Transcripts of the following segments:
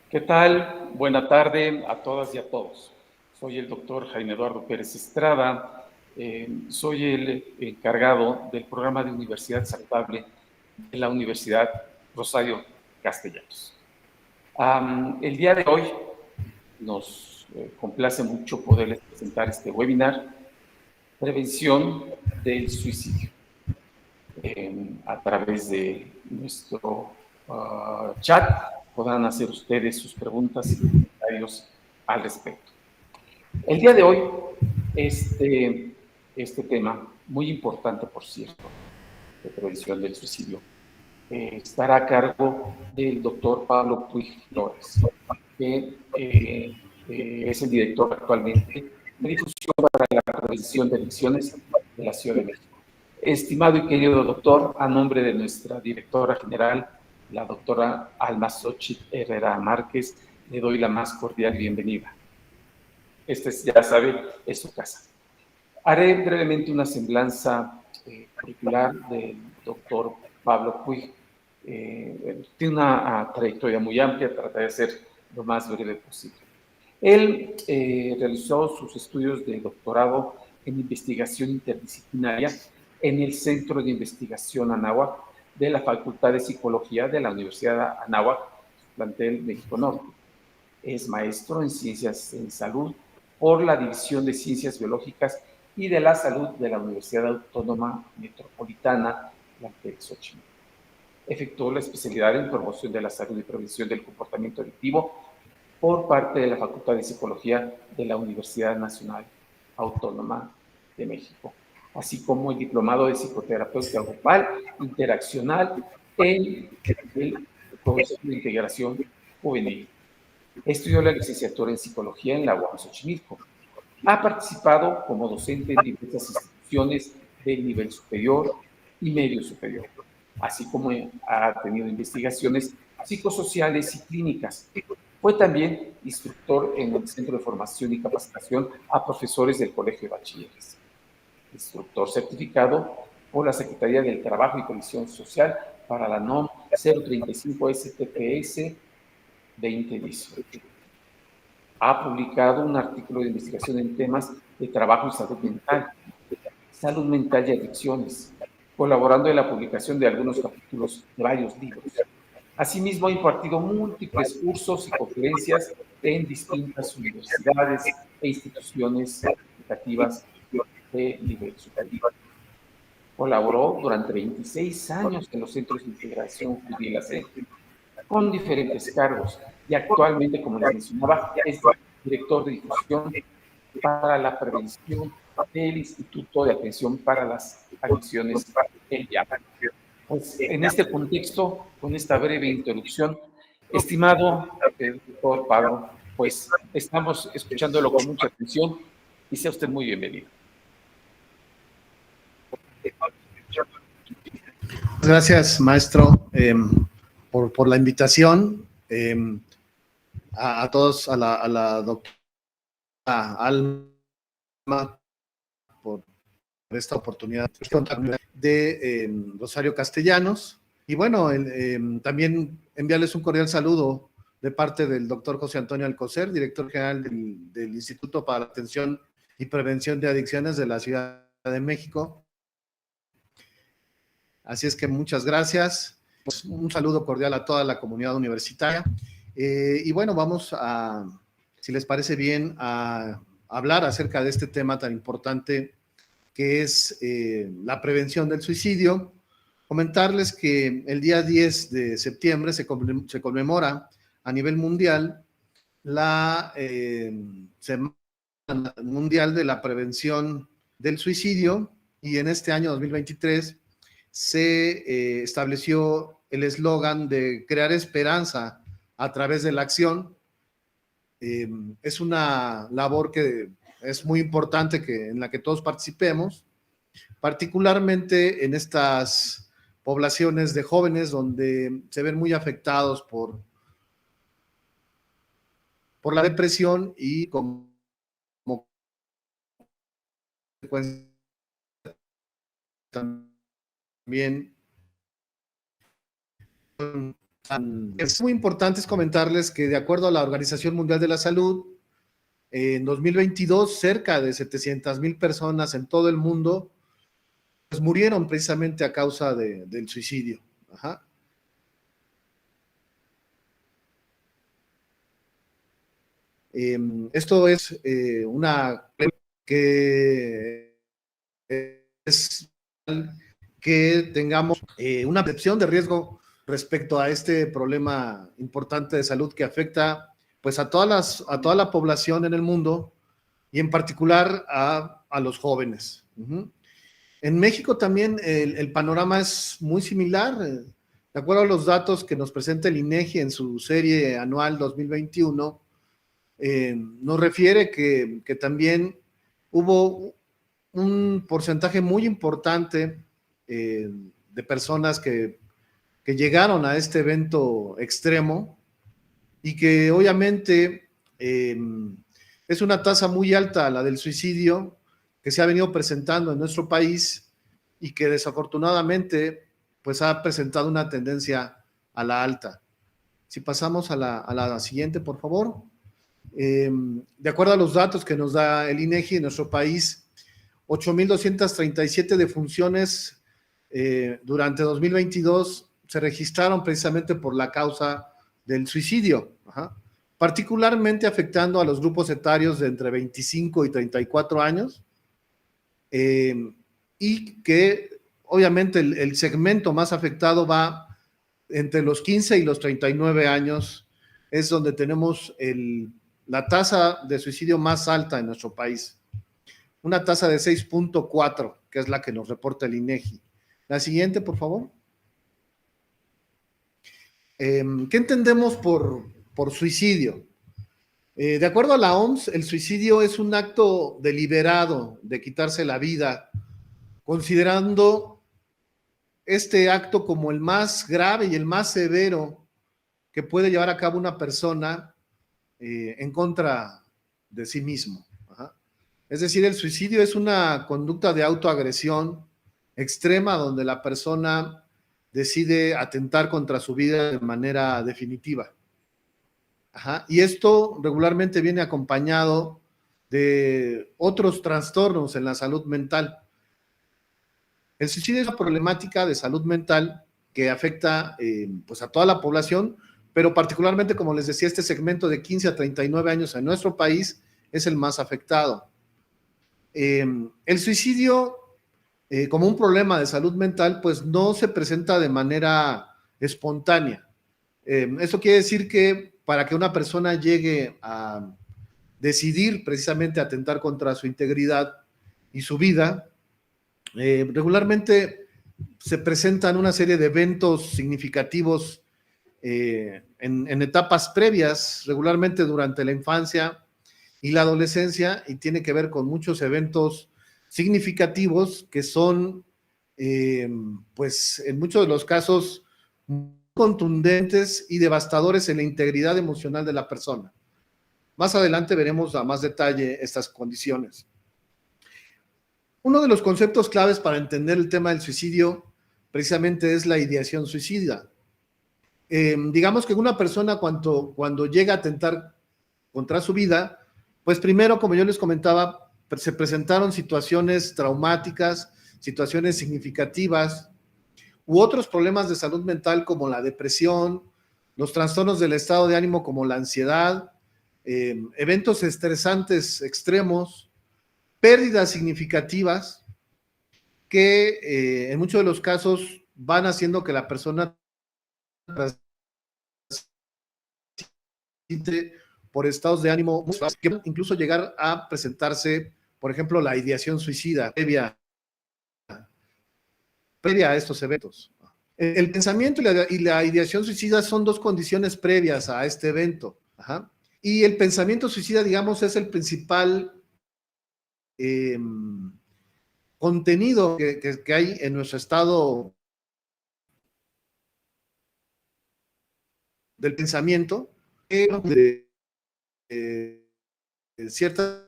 ¿Qué tal? Buena tarde a todas y a todos. Soy el doctor Jaime Eduardo Pérez Estrada. Soy el encargado del programa de Universidad Saludable de la Universidad Rosario Castellanos. El día de hoy nos complace mucho poderles presentar este webinar, Prevención del Suicidio, a través de nuestro chat. Podrán hacer ustedes sus preguntas y comentarios al respecto. El día de hoy, este tema, muy importante por cierto, de prevención del suicidio, estará a cargo del doctor Pablo Puig Flores, que es el director actualmente de difusión para la prevención de adicciones de la Ciudad de México. Estimado y querido doctor, a nombre de nuestra directora general, la doctora Alma Xochitl Herrera Márquez, le doy la más cordial bienvenida. Ya sabe, es su casa. Haré brevemente una semblanza curricular del doctor Pablo Puig. Tiene una trayectoria muy amplia, trataré de ser lo más breve posible. Él realizó sus estudios de doctorado en investigación interdisciplinaria en el Centro de Investigación Anáhuac de la Facultad de Psicología de la Universidad Anáhuac, plantel México Norte. Es maestro en Ciencias en Salud por la División de Ciencias Biológicas y de la Salud de la Universidad Autónoma Metropolitana, plantel Xochimilco. Efectuó la especialidad en promoción de la salud y prevención del comportamiento adictivo por parte de la Facultad de Psicología de la Universidad Nacional Autónoma de México, así como el diplomado de psicoterapeuta grupal interaccional en el Consejo de Integración Juvenil. Estudió la licenciatura en psicología en la UAM Xochimilco. Ha participado como docente en diversas instituciones del nivel superior y medio superior, así como ha tenido investigaciones psicosociales y clínicas. Fue también instructor en el Centro de Formación y Capacitación a Profesores del Colegio de Bachilleres. Instructor certificado por la Secretaría del Trabajo y Previsión Social para la NOM 035 STPS 2018. Ha publicado un artículo de investigación en temas de trabajo y salud mental y adicciones, colaborando en la publicación de algunos capítulos de varios libros. Asimismo, ha impartido múltiples cursos y conferencias en distintas universidades e instituciones educativas de nivel superior. Colaboró durante 26 años en los Centros de Integración Juvenil con diferentes cargos y actualmente, como les mencionaba, es director de difusión para la prevención del Instituto de Atención para las Adicciones, el IAP. Pues en este contexto, con esta breve introducción, estimado doctor Pablo, pues estamos escuchándolo con mucha atención y sea usted muy bienvenido. Gracias, maestro, por la invitación. A todos, a la doctora Alma, por esta oportunidad de Rosario Castellanos. Y bueno, también enviarles un cordial saludo de parte del doctor José Antonio Alcocer, director general del Instituto para la Atención y Prevención de Adicciones de la Ciudad de México. Así es que muchas gracias. Un saludo cordial a toda la comunidad universitaria. Y bueno, vamos a, si les parece bien, a hablar acerca de este tema tan importante que es la prevención del suicidio. Comentarles que el día 10 de septiembre se conmemora a nivel mundial la Semana Mundial de la Prevención del Suicidio, y en este año 2023 se estableció el eslogan de crear esperanza a través de la acción. Es una labor que es muy importante en la que todos participemos, particularmente en estas poblaciones de jóvenes donde se ven muy afectados por la depresión y como consecuencia también Es muy importante comentarles que de acuerdo a la Organización Mundial de la Salud, en 2022 cerca de 700,000 personas en todo el mundo pues, murieron precisamente a causa del suicidio. Ajá. Esto es una que es que tengamos una percepción de riesgo respecto a este problema importante de salud que afecta pues a toda la población en el mundo y en particular a los jóvenes. En México también el panorama es muy similar. De acuerdo a los datos que nos presenta el INEGI en su serie anual 2021, nos refiere que también hubo un porcentaje muy importante de personas que llegaron a este evento extremo y que obviamente es una tasa muy alta la del suicidio que se ha venido presentando en nuestro país y que desafortunadamente pues ha presentado una tendencia a la alta. Si pasamos a la siguiente, por favor. De acuerdo a los datos que nos da el INEGI en nuestro país, 8,237 defunciones durante 2022 se registraron precisamente por la causa del suicidio, particularmente afectando a los grupos etarios de entre 25 y 34 años, y que obviamente el segmento más afectado va entre los 15 y los 39 años, es donde tenemos la tasa de suicidio más alta en nuestro país. Una tasa de 6.4, que es la que nos reporta el INEGI. La siguiente, por favor. ¿Qué entendemos por suicidio? De acuerdo a la OMS, el suicidio es un acto deliberado de quitarse la vida, considerando este acto como el más grave y el más severo que puede llevar a cabo una persona en contra de sí mismo. Es decir, el suicidio es una conducta de autoagresión extrema donde la persona decide atentar contra su vida de manera definitiva. Y esto regularmente viene acompañado de otros trastornos en la salud mental. El suicidio es una problemática de salud mental que afecta pues a toda la población, pero particularmente, como les decía, este segmento de 15 a 39 años en nuestro país es el más afectado. El suicidio, como un problema de salud mental, pues no se presenta de manera espontánea. Eso quiere decir que para que una persona llegue a decidir precisamente atentar contra su integridad y su vida, regularmente se presentan una serie de eventos significativos en etapas previas, regularmente durante la infancia y la adolescencia, y tiene que ver con muchos eventos significativos que son, pues en muchos de los casos, contundentes y devastadores en la integridad emocional de la persona. Más adelante veremos a más detalle estas condiciones. Uno de los conceptos claves para entender el tema del suicidio precisamente es la ideación suicida. Digamos que una persona cuando llega a atentar contra su vida, pues primero, como yo les comentaba, se presentaron situaciones traumáticas, situaciones significativas, u otros problemas de salud mental como la depresión, los trastornos del estado de ánimo como la ansiedad, eventos estresantes extremos, pérdidas significativas que en muchos de los casos van haciendo que la persona por estados de ánimo que incluso llegar a presentarse, por ejemplo, la ideación suicida previa a estos eventos. El pensamiento y la ideación suicida son dos condiciones previas a este evento. Y el pensamiento suicida, digamos, es el principal contenido que hay en nuestro estado del pensamiento, de ciertas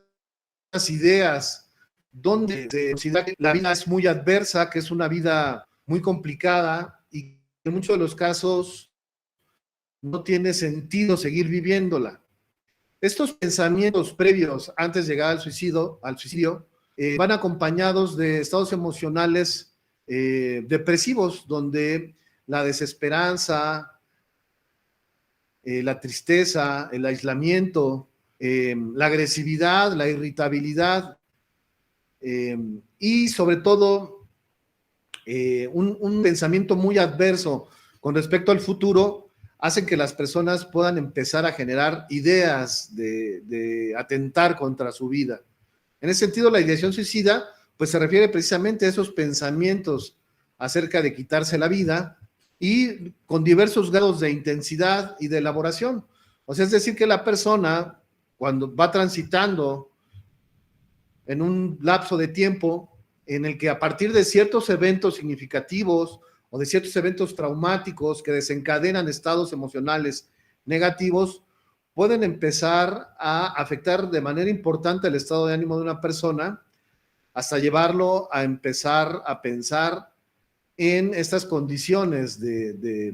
ideas donde se considera que la vida es muy adversa, que es una vida muy complicada y en muchos de los casos no tiene sentido seguir viviéndola. Estos pensamientos previos antes de llegar al suicidio van acompañados de estados emocionales depresivos, donde la desesperanza, la tristeza, el aislamiento, la agresividad, la irritabilidad y sobre todo un pensamiento muy adverso con respecto al futuro hacen que las personas puedan empezar a generar ideas de atentar contra su vida. En ese sentido, la ideación suicida pues se refiere precisamente a esos pensamientos acerca de quitarse la vida y con diversos grados de intensidad y de elaboración. O sea, es decir, que la persona, cuando va transitando en un lapso de tiempo en el que a partir de ciertos eventos significativos o de ciertos eventos traumáticos que desencadenan estados emocionales negativos, pueden empezar a afectar de manera importante el estado de ánimo de una persona hasta llevarlo a empezar a pensar en estas condiciones de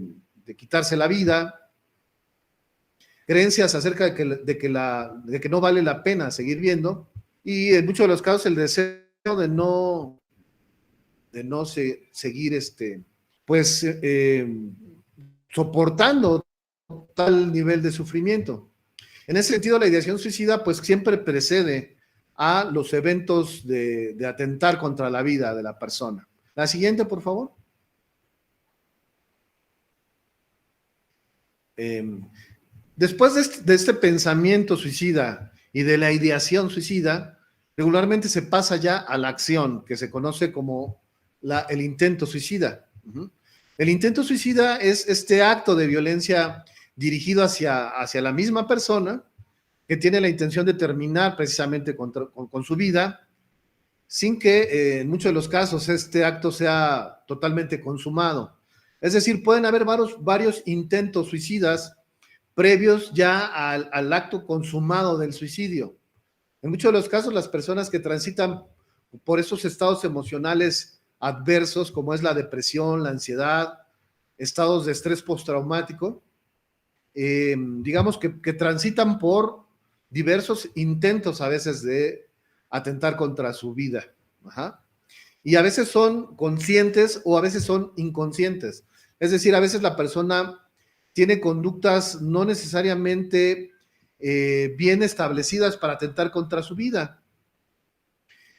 quitarse la vida, creencias acerca de que no vale la pena seguir viendo, y en muchos de los casos el deseo de no seguir soportando tal nivel de sufrimiento. En ese sentido, la ideación suicida pues siempre precede a los eventos de atentar contra la vida de la persona. La siguiente, por favor. Después de este pensamiento suicida y de la ideación suicida, regularmente se pasa ya a la acción, que se conoce como el intento suicida. El intento suicida es este acto de violencia dirigido hacia la misma persona que tiene la intención de terminar precisamente con su vida, sin que en muchos de los casos este acto sea totalmente consumado. Es decir, pueden haber varios intentos suicidas previos ya al acto consumado del suicidio. En muchos de los casos, las personas que transitan por esos estados emocionales adversos, como es la depresión, la ansiedad, estados de estrés postraumático, digamos que transitan por diversos intentos a veces de atentar contra su vida. Ajá. Y a veces son conscientes o a veces son inconscientes. Es decir, a veces la persona tiene conductas no necesariamente bien establecidas para atentar contra su vida,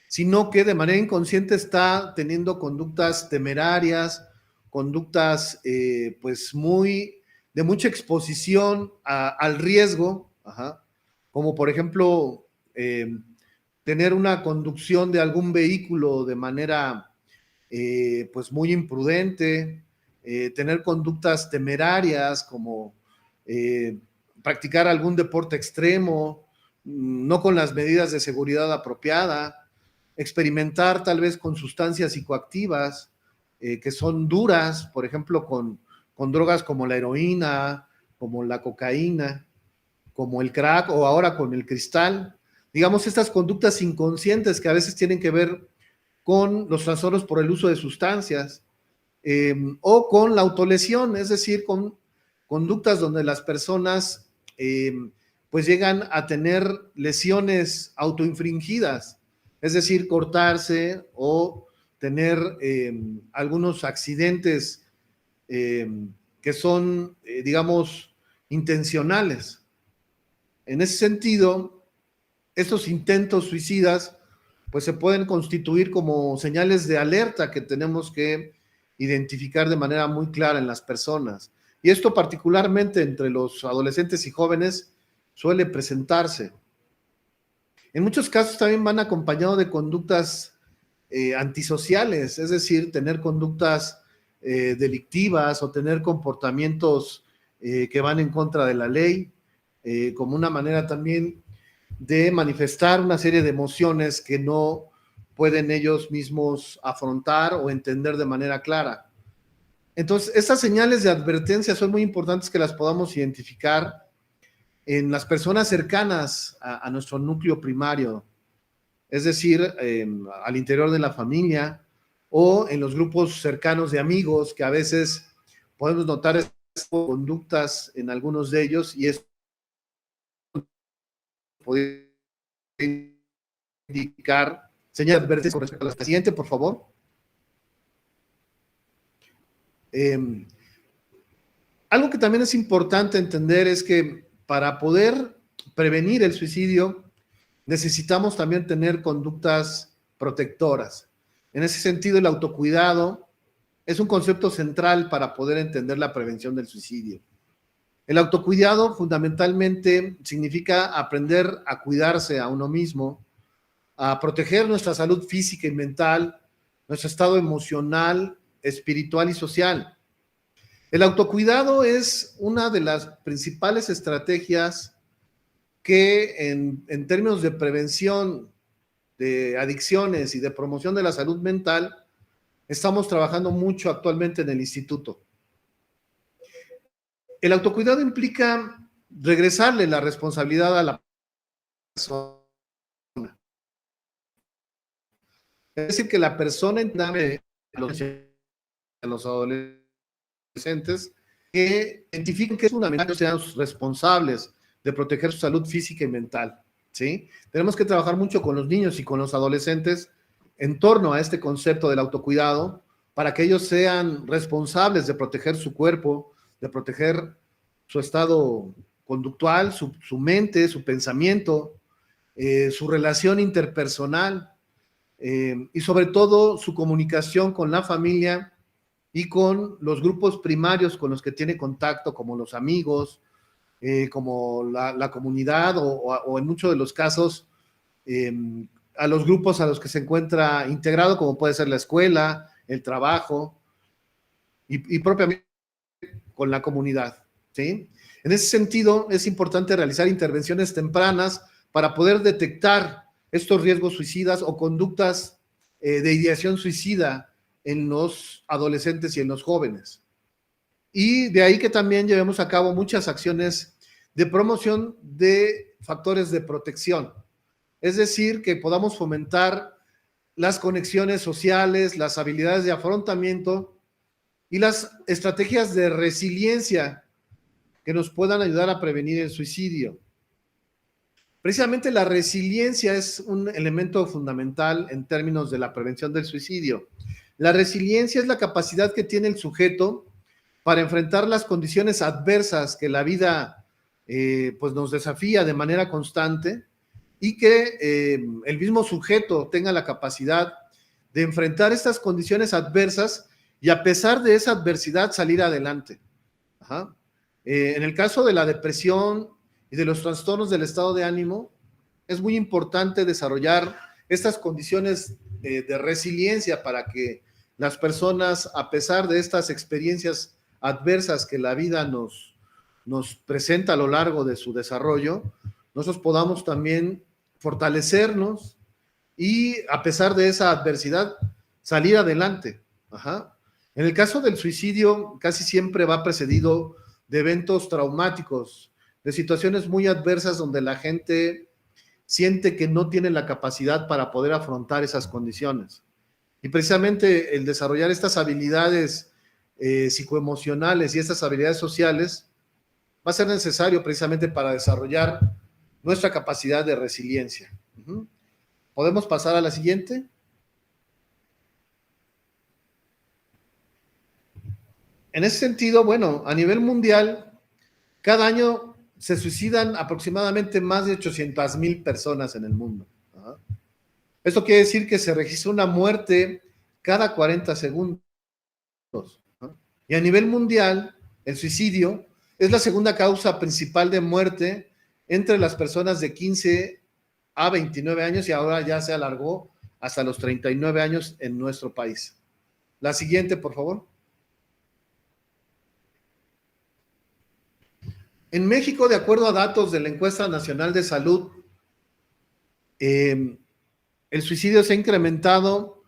sino que de manera inconsciente está teniendo conductas temerarias, conductas pues de mucha exposición al riesgo, ajá, como por ejemplo tener una conducción de algún vehículo de manera pues muy imprudente, tener conductas temerarias como practicar algún deporte extremo, no con las medidas de seguridad apropiada, experimentar tal vez con sustancias psicoactivas que son duras, por ejemplo, con drogas como la heroína, como la cocaína, como el crack o ahora con el cristal. Digamos, estas conductas inconscientes que a veces tienen que ver con los trastornos por el uso de sustancias o con la autolesión, es decir, con conductas donde las personas pues llegan a tener lesiones autoinfringidas, es decir, cortarse o tener algunos accidentes que son, digamos, intencionales. En ese sentido, estos intentos suicidas pues se pueden constituir como señales de alerta que tenemos que identificar de manera muy clara en las personas. Y esto particularmente entre los adolescentes y jóvenes suele presentarse. En muchos casos también van acompañados de conductas antisociales, es decir, tener conductas delictivas o tener comportamientos que van en contra de la ley, como una manera también de manifestar una serie de emociones que no pueden ellos mismos afrontar o entender de manera clara. Entonces, estas señales de advertencia son muy importantes que las podamos identificar en las personas cercanas a nuestro núcleo primario, es decir, al interior de la familia o en los grupos cercanos de amigos que a veces podemos notar conductas en algunos de ellos, y esto puede indicar señales advertidas con respecto a la siguiente, por favor. Algo que también es importante entender es que para poder prevenir el suicidio necesitamos también tener conductas protectoras. En ese sentido, el autocuidado es un concepto central para poder entender la prevención del suicidio. El autocuidado fundamentalmente significa aprender a cuidarse a uno mismo, a proteger nuestra salud física y mental, nuestro estado emocional, espiritual y social. El autocuidado es una de las principales estrategias que en términos de prevención de adicciones y de promoción de la salud mental, estamos trabajando mucho actualmente en el instituto. El autocuidado implica regresarle la responsabilidad a la persona. Es decir, que la persona entiende a los adolescentes que identifiquen que es fundamental que sean responsables de proteger su salud física y mental, ¿sí? Tenemos que trabajar mucho con los niños y con los adolescentes en torno a este concepto del autocuidado para que ellos sean responsables de proteger su cuerpo, de proteger su estado conductual, su mente, su pensamiento, su relación interpersonal, y sobre todo su comunicación con la familia y con los grupos primarios con los que tiene contacto, como los amigos, como la comunidad o en muchos de los casos a los grupos a los que se encuentra integrado, como puede ser la escuela, el trabajo y propiamente con la comunidad, ¿sí? En ese sentido, es importante realizar intervenciones tempranas para poder detectar estos riesgos suicidas o conductas de ideación suicida en los adolescentes y en los jóvenes. Y de ahí que también llevemos a cabo muchas acciones de promoción de factores de protección. Es decir, que podamos fomentar las conexiones sociales, las habilidades de afrontamiento y las estrategias de resiliencia que nos puedan ayudar a prevenir el suicidio. Precisamente la resiliencia es un elemento fundamental en términos de la prevención del suicidio. La resiliencia es la capacidad que tiene el sujeto para enfrentar las condiciones adversas que la vida pues nos desafía de manera constante y que el mismo sujeto tenga la capacidad de enfrentar estas condiciones adversas y a pesar de esa adversidad salir adelante. Ajá. En el caso de la depresión y de los trastornos del estado de ánimo, es muy importante desarrollar estas condiciones de resiliencia para que las personas, a pesar de estas experiencias adversas que la vida nos presenta a lo largo de su desarrollo, nosotros podamos también fortalecernos y, a pesar de esa adversidad, salir adelante. Ajá. En el caso del suicidio, casi siempre va precedido de eventos traumáticos, de situaciones muy adversas donde la gente siente que no tiene la capacidad para poder afrontar esas condiciones. Y precisamente el desarrollar estas habilidades psicoemocionales y estas habilidades sociales va a ser necesario precisamente para desarrollar nuestra capacidad de resiliencia. ¿Podemos pasar a la siguiente? En ese sentido, bueno, a nivel mundial, cada año se suicidan aproximadamente más de 800,000 personas en el mundo. Esto quiere decir que se registra una muerte cada 40 segundos. Y a nivel mundial, el suicidio es la segunda causa principal de muerte entre las personas de 15 a 29 años y ahora ya se alargó hasta los 39 años en nuestro país. La siguiente, por favor. En México, de acuerdo a datos de la Encuesta Nacional de Salud, el suicidio se ha incrementado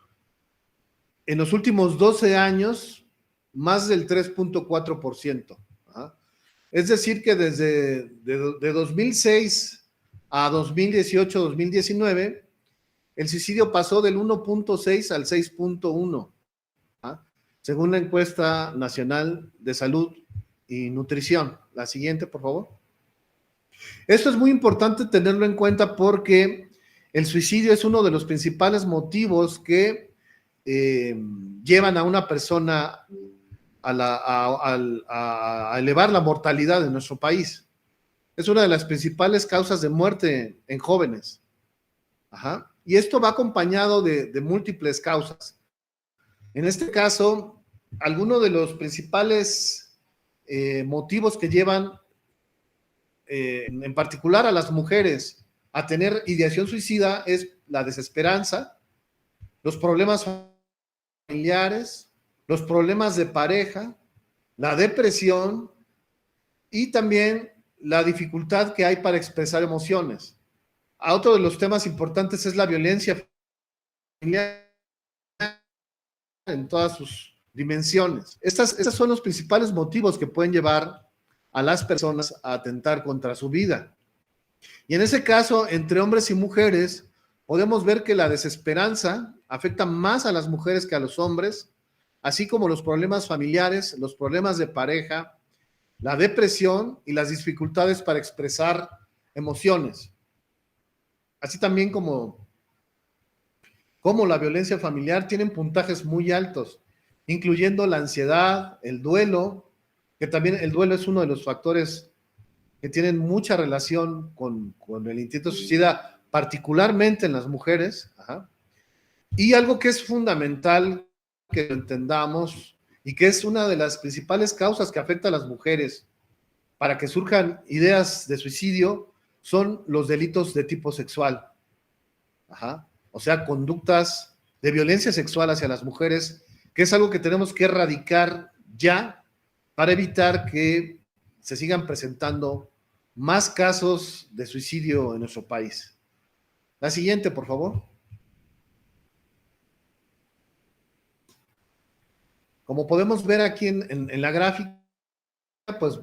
en los últimos 12 años más del 3.4%. Es decir, que desde de 2006 a 2018-2019, el suicidio pasó del 1.6 al 6.1, según la Encuesta Nacional de Salud y nutrición. La siguiente, por favor. Esto es muy importante tenerlo en cuenta porque el suicidio es uno de los principales motivos que llevan a una persona a elevar la mortalidad en nuestro país. Es una de las principales causas de muerte en jóvenes. Ajá. Y esto va acompañado de múltiples causas. En este caso, algunos de los principales motivos que llevan en particular a las mujeres a tener ideación suicida es la desesperanza, los problemas familiares, los problemas de pareja, la depresión y también la dificultad que hay para expresar emociones. Otro de los temas importantes es la violencia familiar en todas sus dimensiones. Estos son los principales motivos que pueden llevar a las personas a atentar contra su vida. Y en ese caso, entre hombres y mujeres, podemos ver que la desesperanza afecta más a las mujeres que a los hombres, así como los problemas familiares, los problemas de pareja, la depresión y las dificultades para expresar emociones. Así también como la violencia familiar tienen puntajes muy altos, incluyendo la ansiedad, el duelo, que también el duelo es uno de los factores que tienen mucha relación con el intento suicida, particularmente en las mujeres. Ajá. Y algo que es fundamental que lo entendamos y que es una de las principales causas que afecta a las mujeres para que surjan ideas de suicidio son los delitos de tipo sexual. Ajá. O sea, conductas de violencia sexual hacia las mujeres, que es algo que tenemos que erradicar ya para evitar que se sigan presentando más casos de suicidio en nuestro país. La siguiente, por favor. Como podemos ver aquí en la gráfica, pues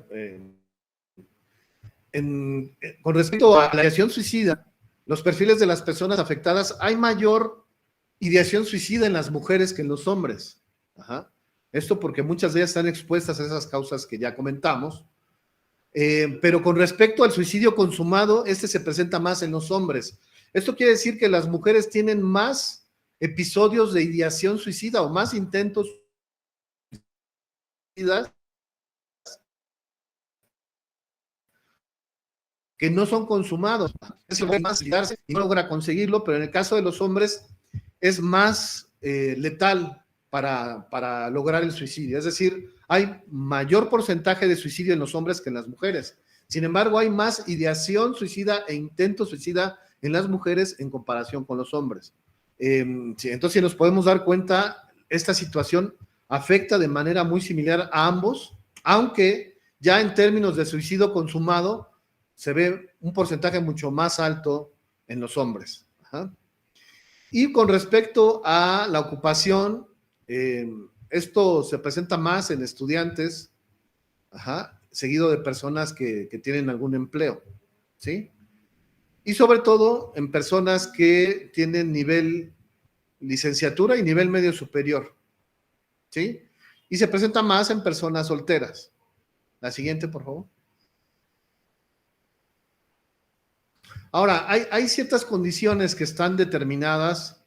con respecto a la ideación suicida, los perfiles de las personas afectadas, hay mayor ideación suicida en las mujeres que en los hombres. Ajá. Esto porque muchas de ellas están expuestas a esas causas que ya comentamos. Pero con respecto al suicidio consumado, este se presenta más en los hombres. Esto quiere decir que las mujeres tienen más episodios de ideación suicida o más intentos suicidas que no son consumados. Es más suicidarse y no logra conseguirlo, pero en el caso de los hombres es más letal para lograr el suicidio. Es decir, hay mayor porcentaje de suicidio en los hombres que en las mujeres. Sin embargo, hay más ideación suicida e intento suicida en las mujeres en comparación con los hombres. Entonces, si nos podemos dar cuenta, esta situación afecta de manera muy similar a ambos, aunque ya en términos de suicidio consumado se ve un porcentaje mucho más alto en los hombres. Ajá. Y con respecto a la ocupación, esto se presenta más en estudiantes, ajá, seguido de personas que tienen algún empleo, ¿sí? Y sobre todo en personas que tienen nivel licenciatura y nivel medio superior, ¿sí? Y se presenta más en personas solteras. La siguiente, por favor. Ahora, hay ciertas condiciones que están determinadas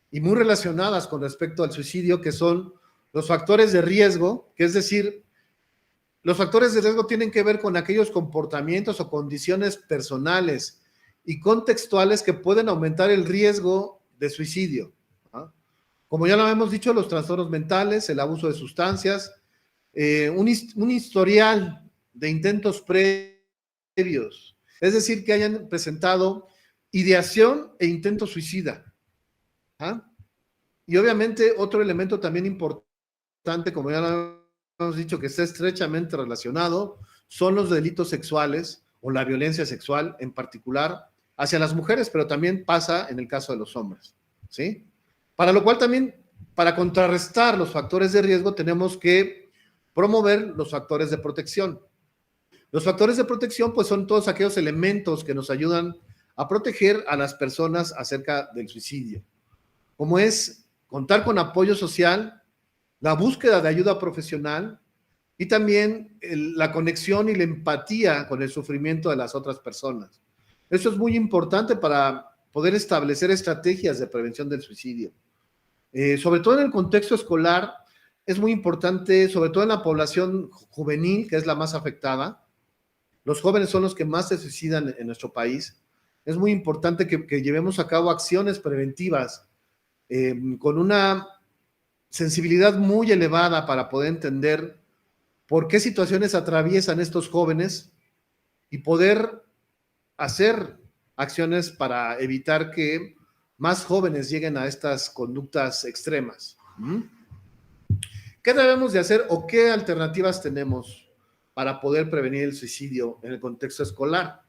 y muy relacionadas con respecto al suicidio, que son los factores de riesgo, que es decir, los factores de riesgo tienen que ver con aquellos comportamientos o condiciones personales y contextuales que pueden aumentar el riesgo de suicidio. ¿Ah? Como ya lo hemos dicho, los trastornos mentales, el abuso de sustancias, un historial de intentos previos, es decir, que hayan presentado ideación e intento suicida. ¿Ah? Y obviamente otro elemento también importante, como ya lo hemos dicho, que está estrechamente relacionado, son los delitos sexuales o la violencia sexual en particular hacia las mujeres, pero también pasa en el caso de los hombres, ¿sí? Para lo cual también, para contrarrestar los factores de riesgo, tenemos que promover los factores de protección. Los factores de protección, pues, son todos aquellos elementos que nos ayudan a proteger a las personas acerca del suicidio, como es contar con apoyo social, la búsqueda de ayuda profesional, y también la conexión y la empatía con el sufrimiento de las otras personas. Eso es muy importante para poder establecer estrategias de prevención del suicidio. Sobre todo en el contexto escolar, es muy importante, sobre todo en la población juvenil, que es la más afectada. Los jóvenes son los que más se suicidan en nuestro país. Es muy importante que llevemos a cabo acciones preventivas con una sensibilidad muy elevada para poder entender por qué situaciones atraviesan estos jóvenes y poder hacer acciones para evitar que más jóvenes lleguen a estas conductas extremas. ¿Qué debemos de hacer o qué alternativas tenemos para poder prevenir el suicidio en el contexto escolar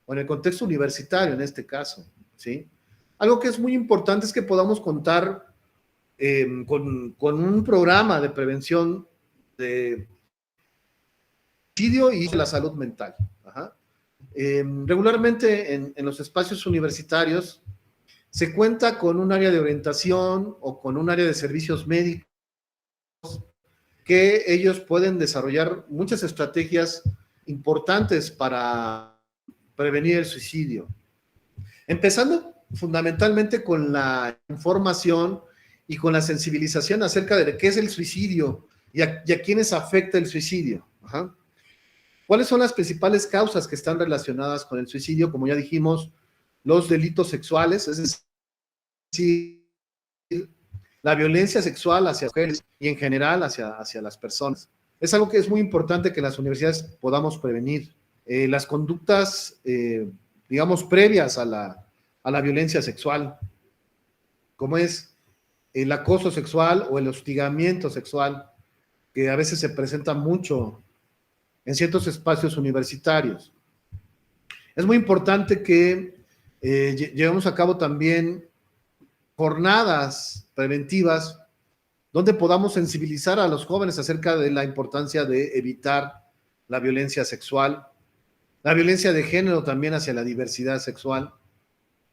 o en el contexto universitario en este caso? ¿Sí? Algo que es muy importante es que podamos contar con un programa de prevención de suicidio y la salud mental. Ajá. Regularmente en los espacios universitarios se cuenta con un área de orientación o con un área de servicios médicos que ellos pueden desarrollar muchas estrategias importantes para prevenir el suicidio. Empezando fundamentalmente con la información y con la sensibilización acerca de qué es el suicidio y a quiénes afecta el suicidio. Ajá. ¿Cuáles son las principales causas que están relacionadas con el suicidio? Como ya dijimos, los delitos sexuales, es decir, la violencia sexual hacia mujeres y en general hacia las personas. Es algo que es muy importante que en las universidades podamos prevenir. Las conductas, digamos, previas a la violencia sexual, como es el acoso sexual o el hostigamiento sexual, que a veces se presenta mucho en ciertos espacios universitarios. Es muy importante que llevemos a cabo también jornadas preventivas donde podamos sensibilizar a los jóvenes acerca de la importancia de evitar la violencia sexual, la violencia de género también hacia la diversidad sexual,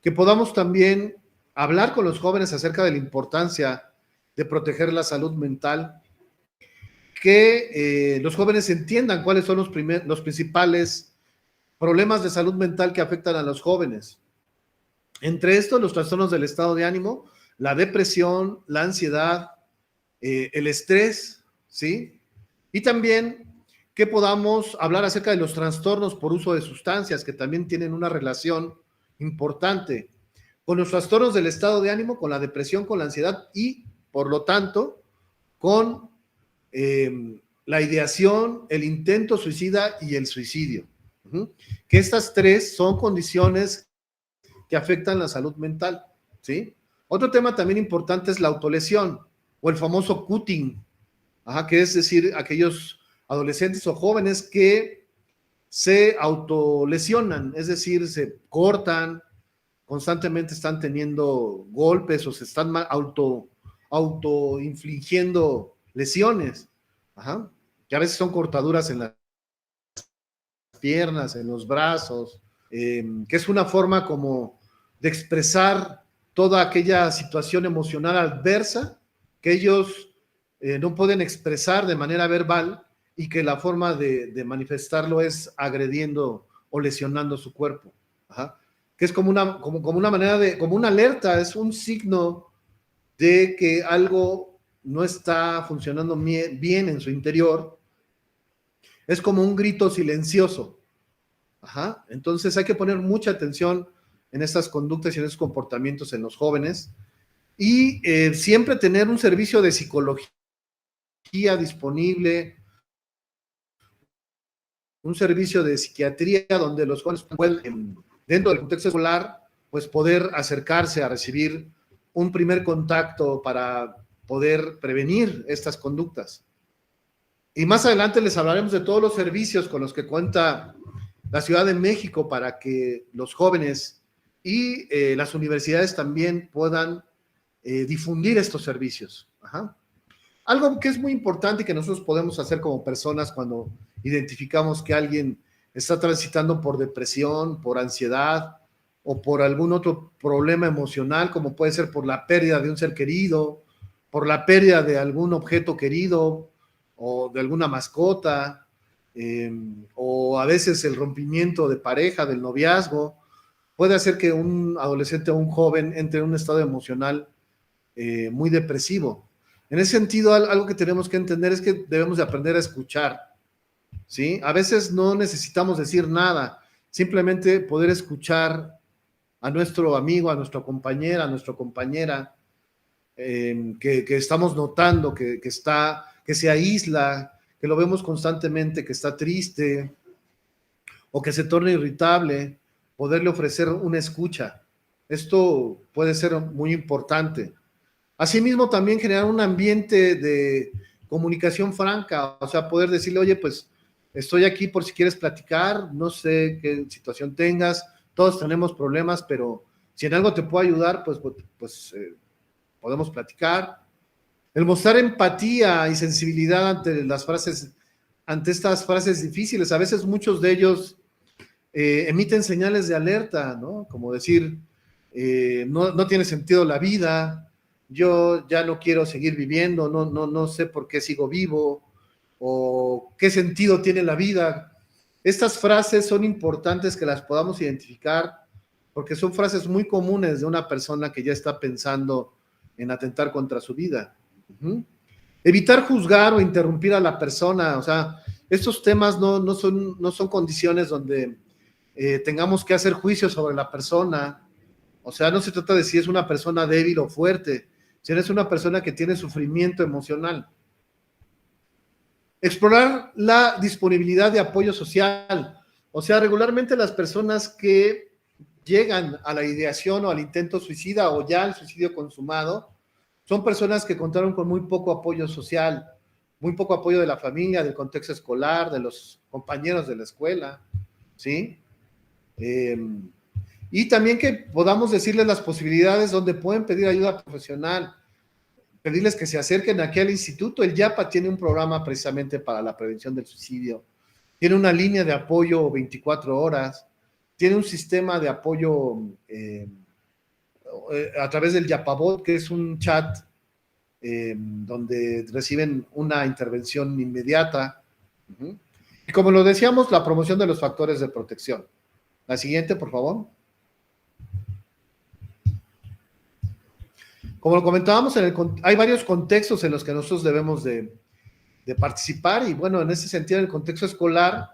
que podamos también hablar con los jóvenes acerca de la importancia de proteger la salud mental, que los jóvenes entiendan cuáles son los principales problemas de salud mental que afectan a los jóvenes. Entre estos, los trastornos del estado de ánimo, la depresión, la ansiedad, el estrés, ¿sí? Y también que podamos hablar acerca de los trastornos por uso de sustancias, que también tienen una relación importante con los trastornos del estado de ánimo, con la depresión, con la ansiedad y, por lo tanto, con la ideación, el intento suicida y el suicidio. Que estas tres son condiciones que afectan la salud mental, ¿sí? Otro tema también importante es la autolesión o el famoso cutting, que es decir, aquellos adolescentes o jóvenes que se autolesionan, es decir, se cortan, constantemente están teniendo golpes o se están autoinfligiendo lesiones, que a veces son cortaduras en las piernas, en los brazos, que es una forma como de expresar toda aquella situación emocional adversa que ellos no pueden expresar de manera verbal y que la forma de manifestarlo es agrediendo o lesionando su cuerpo. Que es como una manera como una alerta, es un signo de que algo no está funcionando bien en su interior. Es como un grito silencioso. Entonces hay que poner mucha atención en estas conductas y en esos comportamientos en los jóvenes y siempre tener un servicio de psicología disponible, un servicio de psiquiatría donde los jóvenes pueden, dentro del contexto escolar, pues poder acercarse a recibir un primer contacto para poder prevenir estas conductas. Y más adelante les hablaremos de todos los servicios con los que cuenta la Ciudad de México para que los jóvenes y las universidades también puedan difundir estos servicios. Algo que es muy importante y que nosotros podemos hacer como personas cuando identificamos que alguien está transitando por depresión, por ansiedad o por algún otro problema emocional, como puede ser por la pérdida de un ser querido, por la pérdida de algún objeto querido, o de alguna mascota, o a veces el rompimiento de pareja, del noviazgo, puede hacer que un adolescente o un joven entre en un estado emocional muy depresivo. En ese sentido, algo que tenemos que entender es que debemos de aprender a escuchar, ¿sí? A veces no necesitamos decir nada, simplemente poder escuchar a nuestro amigo, a nuestra compañera, a nuestra compañera, que estamos notando que se aísla, que lo vemos constantemente, que está triste o que se torna irritable, poderle ofrecer una escucha. Esto puede ser muy importante. Asimismo, también generar un ambiente de comunicación franca, o sea, poder decirle, oye, pues estoy aquí por si quieres platicar, no sé qué situación tengas, todos tenemos problemas, pero si en algo te puedo ayudar, pues podemos platicar. El mostrar empatía y sensibilidad ante estas frases difíciles. A veces muchos de ellos emiten señales de alerta, ¿no? Como decir, no tiene sentido la vida, yo ya no quiero seguir viviendo, no sé por qué sigo vivo, o qué sentido tiene la vida. Estas frases son importantes que las podamos identificar, porque son frases muy comunes de una persona que ya está pensando en atentar contra su vida. Evitar juzgar o interrumpir a la persona, o sea, estos temas no son condiciones donde tengamos que hacer juicios sobre la persona. O sea, no se trata de si es una persona débil o fuerte, si eres una persona que tiene sufrimiento emocional. Explorar la disponibilidad de apoyo social. O sea, regularmente las personas que llegan a la ideación o al intento suicida o ya al suicidio consumado, son personas que contaron con muy poco apoyo social, muy poco apoyo de la familia, del contexto escolar, de los compañeros de la escuela, ¿sí? Y también que podamos decirles las posibilidades donde pueden pedir ayuda profesional, pedirles que se acerquen aquí al instituto. El YAPA tiene un programa precisamente para la prevención del suicidio, tiene una línea de apoyo 24 horas, tiene un sistema de apoyo a través del YAPABOT, que es un chat donde reciben una intervención inmediata. Y como lo decíamos, la promoción de los factores de protección. La siguiente, por favor. Como lo comentábamos, hay varios contextos en los que nosotros debemos de participar, y bueno, en ese sentido, en el contexto escolar,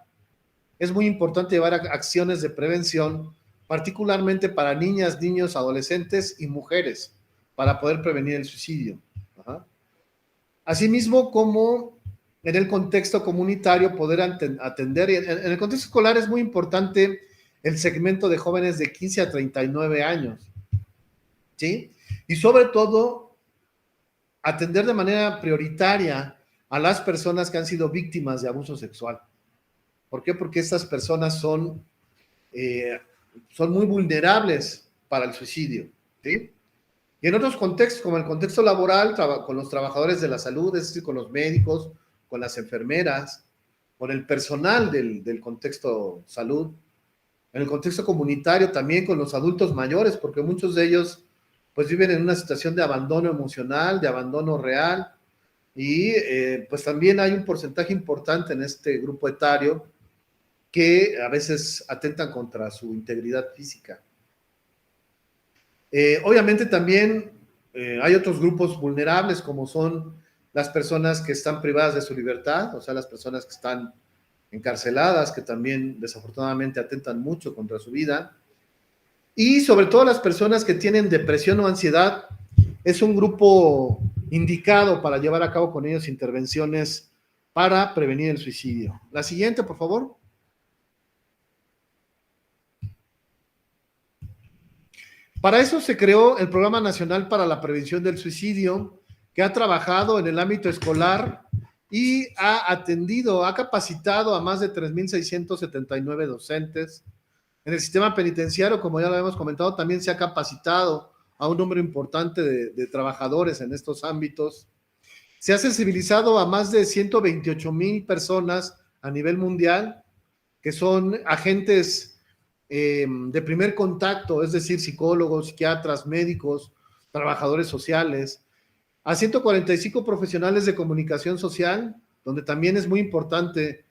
es muy importante llevar acciones de prevención, particularmente para niñas, niños, adolescentes y mujeres, para poder prevenir el suicidio. Asimismo, como en el contexto comunitario, poder atender, y en el contexto escolar es muy importante el segmento de jóvenes de 15 a 39 años, ¿sí? Y sobre todo, atender de manera prioritaria a las personas que han sido víctimas de abuso sexual. ¿Por qué? Porque estas personas son muy vulnerables para el suicidio, ¿sí? Y en otros contextos, como el contexto laboral, con los trabajadores de la salud, es decir, con los médicos, con las enfermeras, con el personal del contexto salud, en el contexto comunitario también con los adultos mayores, porque muchos de ellos pues viven en una situación de abandono emocional, de abandono real, y pues también hay un porcentaje importante en este grupo etario que a veces atentan contra su integridad física. Obviamente también hay otros grupos vulnerables, como son las personas que están privadas de su libertad, o sea, las personas que están encarceladas, que también desafortunadamente atentan mucho contra su vida, y sobre todo las personas que tienen depresión o ansiedad. Es un grupo indicado para llevar a cabo con ellos intervenciones para prevenir el suicidio. La siguiente, por favor. Para eso se creó el Programa Nacional para la Prevención del Suicidio, que ha trabajado en el ámbito escolar y ha capacitado a más de 3,679 docentes. En el sistema penitenciario, como ya lo hemos comentado, también se ha capacitado a un número importante de trabajadores en estos ámbitos. Se ha sensibilizado a más de 128,000 personas a nivel mundial, que son agentes de primer contacto, es decir, psicólogos, psiquiatras, médicos, trabajadores sociales, a 145 profesionales de comunicación social, donde también es muy importante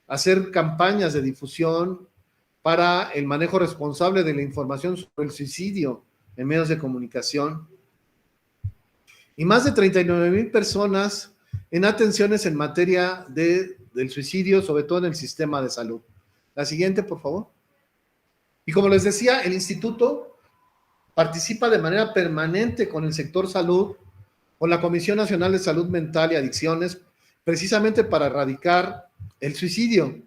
hacer campañas de difusión para el manejo responsable de la información sobre el suicidio en medios de comunicación. Y más de 39,000 personas en atenciones en materia del suicidio, sobre todo en el sistema de salud. La siguiente, por favor. Y como les decía, el instituto participa de manera permanente con el sector salud, con la Comisión Nacional de Salud Mental y Adicciones, precisamente para erradicar el suicidio.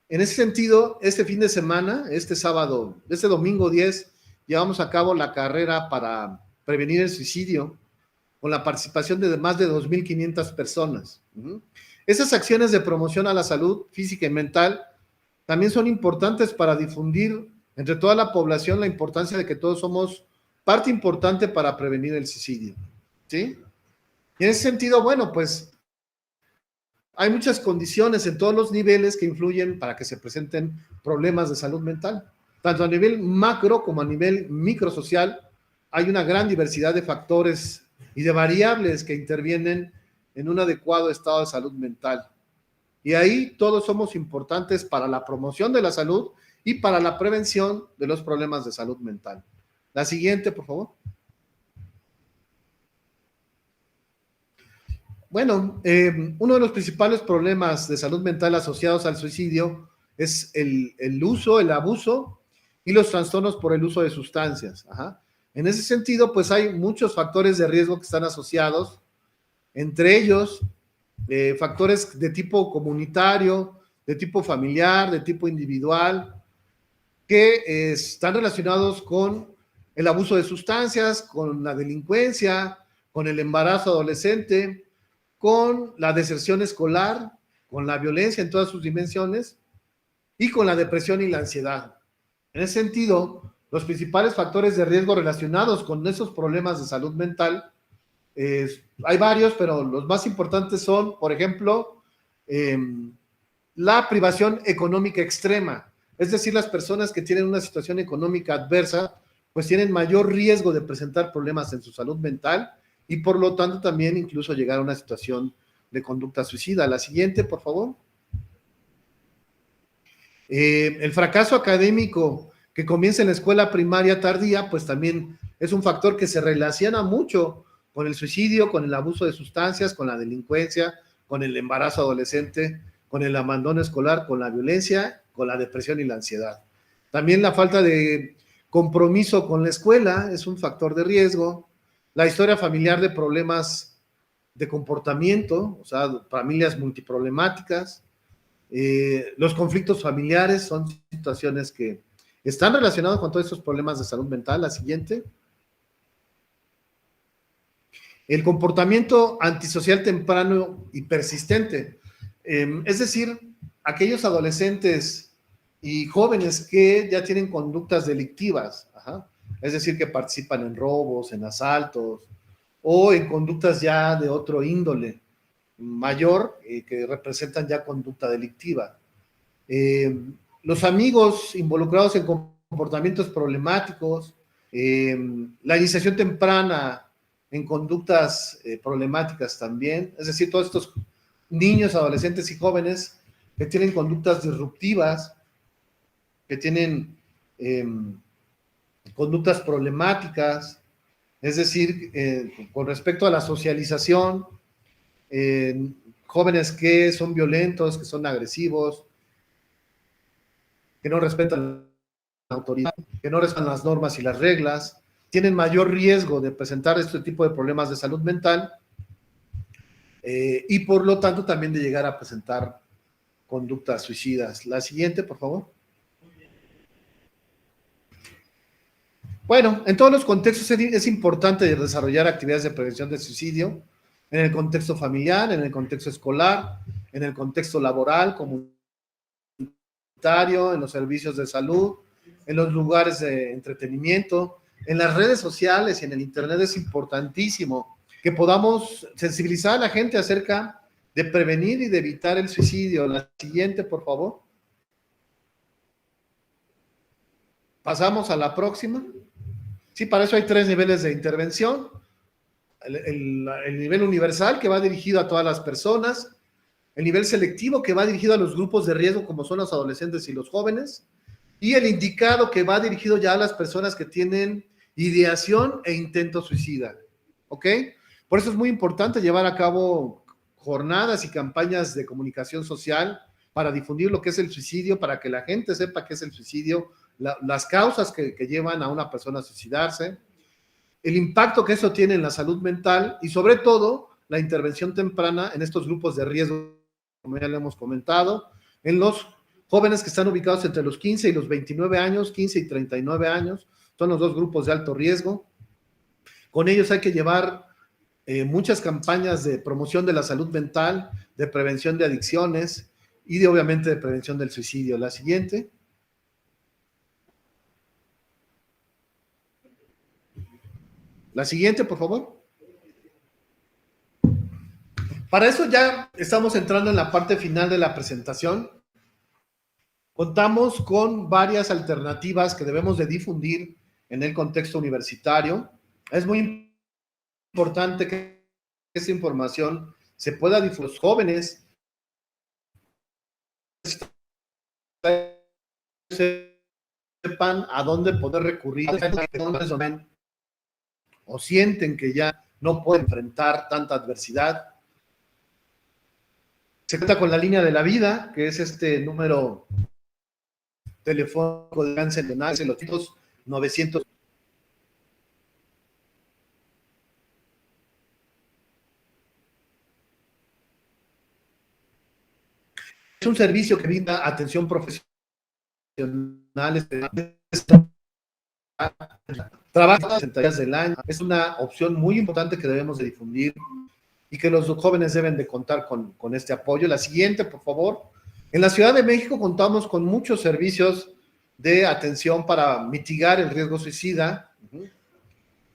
En ese sentido, este fin de semana, este domingo 10, llevamos a cabo la carrera para prevenir el suicidio, con la participación de más de 2,500 personas. Esas acciones de promoción a la salud física y mental también son importantes para difundir entre toda la población la importancia de que todos somos parte importante para prevenir el suicidio, ¿sí? Y en ese sentido, bueno, pues hay muchas condiciones en todos los niveles que influyen para que se presenten problemas de salud mental. Tanto a nivel macro como a nivel microsocial, hay una gran diversidad de factores y de variables que intervienen en un adecuado estado de salud mental. Y ahí todos somos importantes para la promoción de la salud y para la prevención de los problemas de salud mental. La siguiente, por favor. Bueno, uno de los principales problemas de salud mental asociados al suicidio es el uso, el abuso y los trastornos por el uso de sustancias. En ese sentido, pues hay muchos factores de riesgo que están asociados, entre ellos factores de tipo comunitario, de tipo familiar, de tipo individual, que están relacionados con el abuso de sustancias, con la delincuencia, con el embarazo adolescente, con la deserción escolar, con la violencia en todas sus dimensiones y con la depresión y la ansiedad. En ese sentido, los principales factores de riesgo relacionados con esos problemas de salud mental, hay varios, pero los más importantes son, por ejemplo, la privación económica extrema. Es decir, las personas que tienen una situación económica adversa, pues tienen mayor riesgo de presentar problemas en su salud mental y por lo tanto también incluso llegar a una situación de conducta suicida. La siguiente, por favor. El fracaso académico que comienza en la escuela primaria tardía, pues también es un factor que se relaciona mucho con el suicidio, con el abuso de sustancias, con la delincuencia, con el embarazo adolescente, con el abandono escolar, con la violencia, con la depresión y la ansiedad. También la falta de compromiso con la escuela es un factor de riesgo. La historia familiar de problemas de comportamiento, o sea, familias multiproblemáticas. Los conflictos familiares son situaciones que están relacionadas con todos estos problemas de salud mental. La siguiente. El comportamiento antisocial temprano y persistente. Es decir, aquellos adolescentes y jóvenes que ya tienen conductas delictivas, es decir, que participan en robos, en asaltos o en conductas ya de otro índole mayor, que representan ya conducta delictiva. Los amigos involucrados en comportamientos problemáticos, la iniciación temprana en conductas problemáticas también, es decir, todos estos niños, adolescentes y jóvenes que tienen conductas disruptivas, que tienen conductas problemáticas, es decir, con respecto a la socialización, jóvenes que son violentos, que son agresivos, que no respetan la autoridad, que no respetan las normas y las reglas, tienen mayor riesgo de presentar este tipo de problemas de salud mental y por lo tanto también de llegar a presentar conductas suicidas. La siguiente, por favor. Bueno, en todos los contextos es importante desarrollar actividades de prevención del suicidio, en el contexto familiar, en el contexto escolar, en el contexto laboral, comunitario, en los servicios de salud, en los lugares de entretenimiento, en las redes sociales y en el internet. Es importantísimo que podamos sensibilizar a la gente acerca de prevenir y de evitar el suicidio. La siguiente, por favor. Pasamos a la próxima. Sí, para eso hay 3 niveles de intervención. El nivel universal, que va dirigido a todas las personas. el nivel selectivo que va dirigido a los grupos de riesgo como son los adolescentes y los jóvenes, y el indicado que va dirigido ya a las personas que tienen ideación e intento suicida, ¿ok? Por eso es muy importante llevar a cabo jornadas y campañas de comunicación social para difundir lo que es el suicidio, para que la gente sepa qué es el suicidio, las causas que llevan a una persona a suicidarse, el impacto que eso tiene en la salud mental y sobre todo la intervención temprana en estos grupos de riesgo, como ya le hemos comentado, en los jóvenes que están ubicados entre los 15 y los 29 años, 15 y 39 años, son los dos grupos de alto riesgo. Con ellos hay que llevar muchas campañas de promoción de la salud mental, de prevención de adicciones y de obviamente de prevención del suicidio. La siguiente. La siguiente, por favor. Para eso ya estamos entrando en la parte final de la presentación. Contamos con varias alternativas que debemos de difundir en el contexto universitario. Es muy importante que esta información se pueda difundir a los jóvenes, sepan a dónde poder recurrir, o sienten que ya no pueden enfrentar tanta adversidad. Se cuenta con la línea de la vida, que es este número telefónico de cáncer de los 900. Es un servicio que brinda atención profesional, trabaja 60 días del año. Es una opción muy importante que debemos de difundir y que los jóvenes deben de contar con este apoyo. La siguiente, por favor. En la Ciudad de México contamos con muchos servicios de atención para mitigar el riesgo suicida.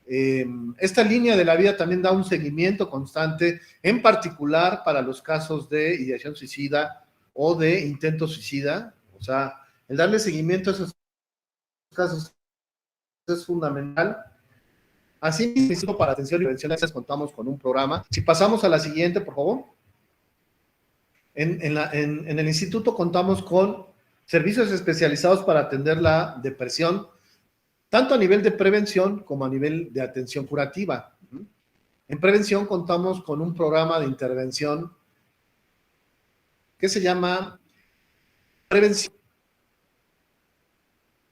Esta línea de la vida también da un seguimiento constante, en particular para los casos de ideación suicida o de intento suicida. O sea, el darle seguimiento a esos casos es fundamental. Así mismo, para atención y prevención, contamos con un programa. Si pasamos a la siguiente, por favor. En el instituto contamos con servicios especializados para atender la depresión, tanto a nivel de prevención como a nivel de atención curativa. En prevención contamos con un programa de intervención que se llama Prevención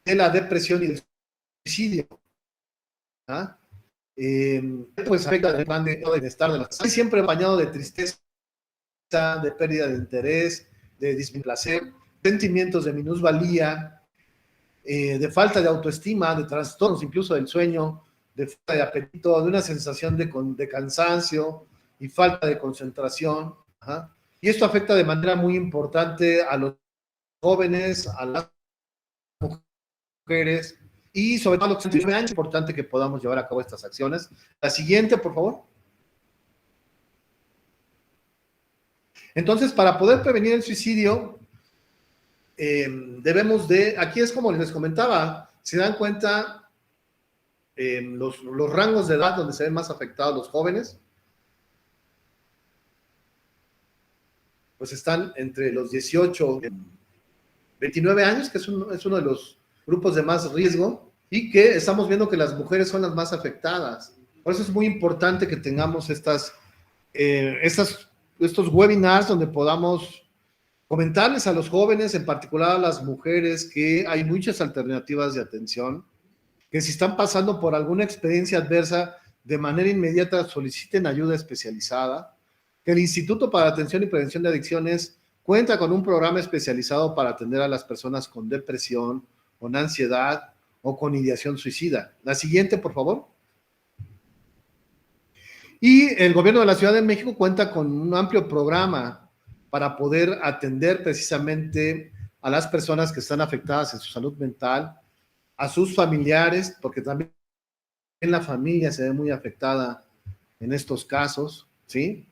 de la Depresión y del Suicidio. Pues afecta el plan de bienestar de las personas, siempre bañado de tristeza, de pérdida de interés, de displacer, sentimientos de minusvalía, de falta de autoestima, de trastornos incluso del sueño, de falta de apetito, de una sensación de cansancio y falta de concentración. Y esto afecta de manera muy importante a los jóvenes, a las mujeres y sobre todo a los que tienen años. Es importante que podamos llevar a cabo estas acciones. La siguiente, por favor. Entonces, para poder prevenir el suicidio, debemos de, aquí es como les comentaba, se dan cuenta los rangos de edad donde se ven más afectados los jóvenes, pues están entre los 18 y 29 años, que es uno de los grupos de más riesgo, y que estamos viendo que las mujeres son las más afectadas. Por eso es muy importante que tengamos estos webinars donde podamos comentarles a los jóvenes, en particular a las mujeres, que hay muchas alternativas de atención, que si están pasando por alguna experiencia adversa, de manera inmediata soliciten ayuda especializada, que el Instituto para Atención y Prevención de Adicciones cuenta con un programa especializado para atender a las personas con depresión, con ansiedad o con ideación suicida. La siguiente, por favor. Y el gobierno de la Ciudad de México cuenta con un amplio programa para poder atender precisamente a las personas que están afectadas en su salud mental, a sus familiares, porque también la familia se ve muy afectada en estos casos, ¿sí?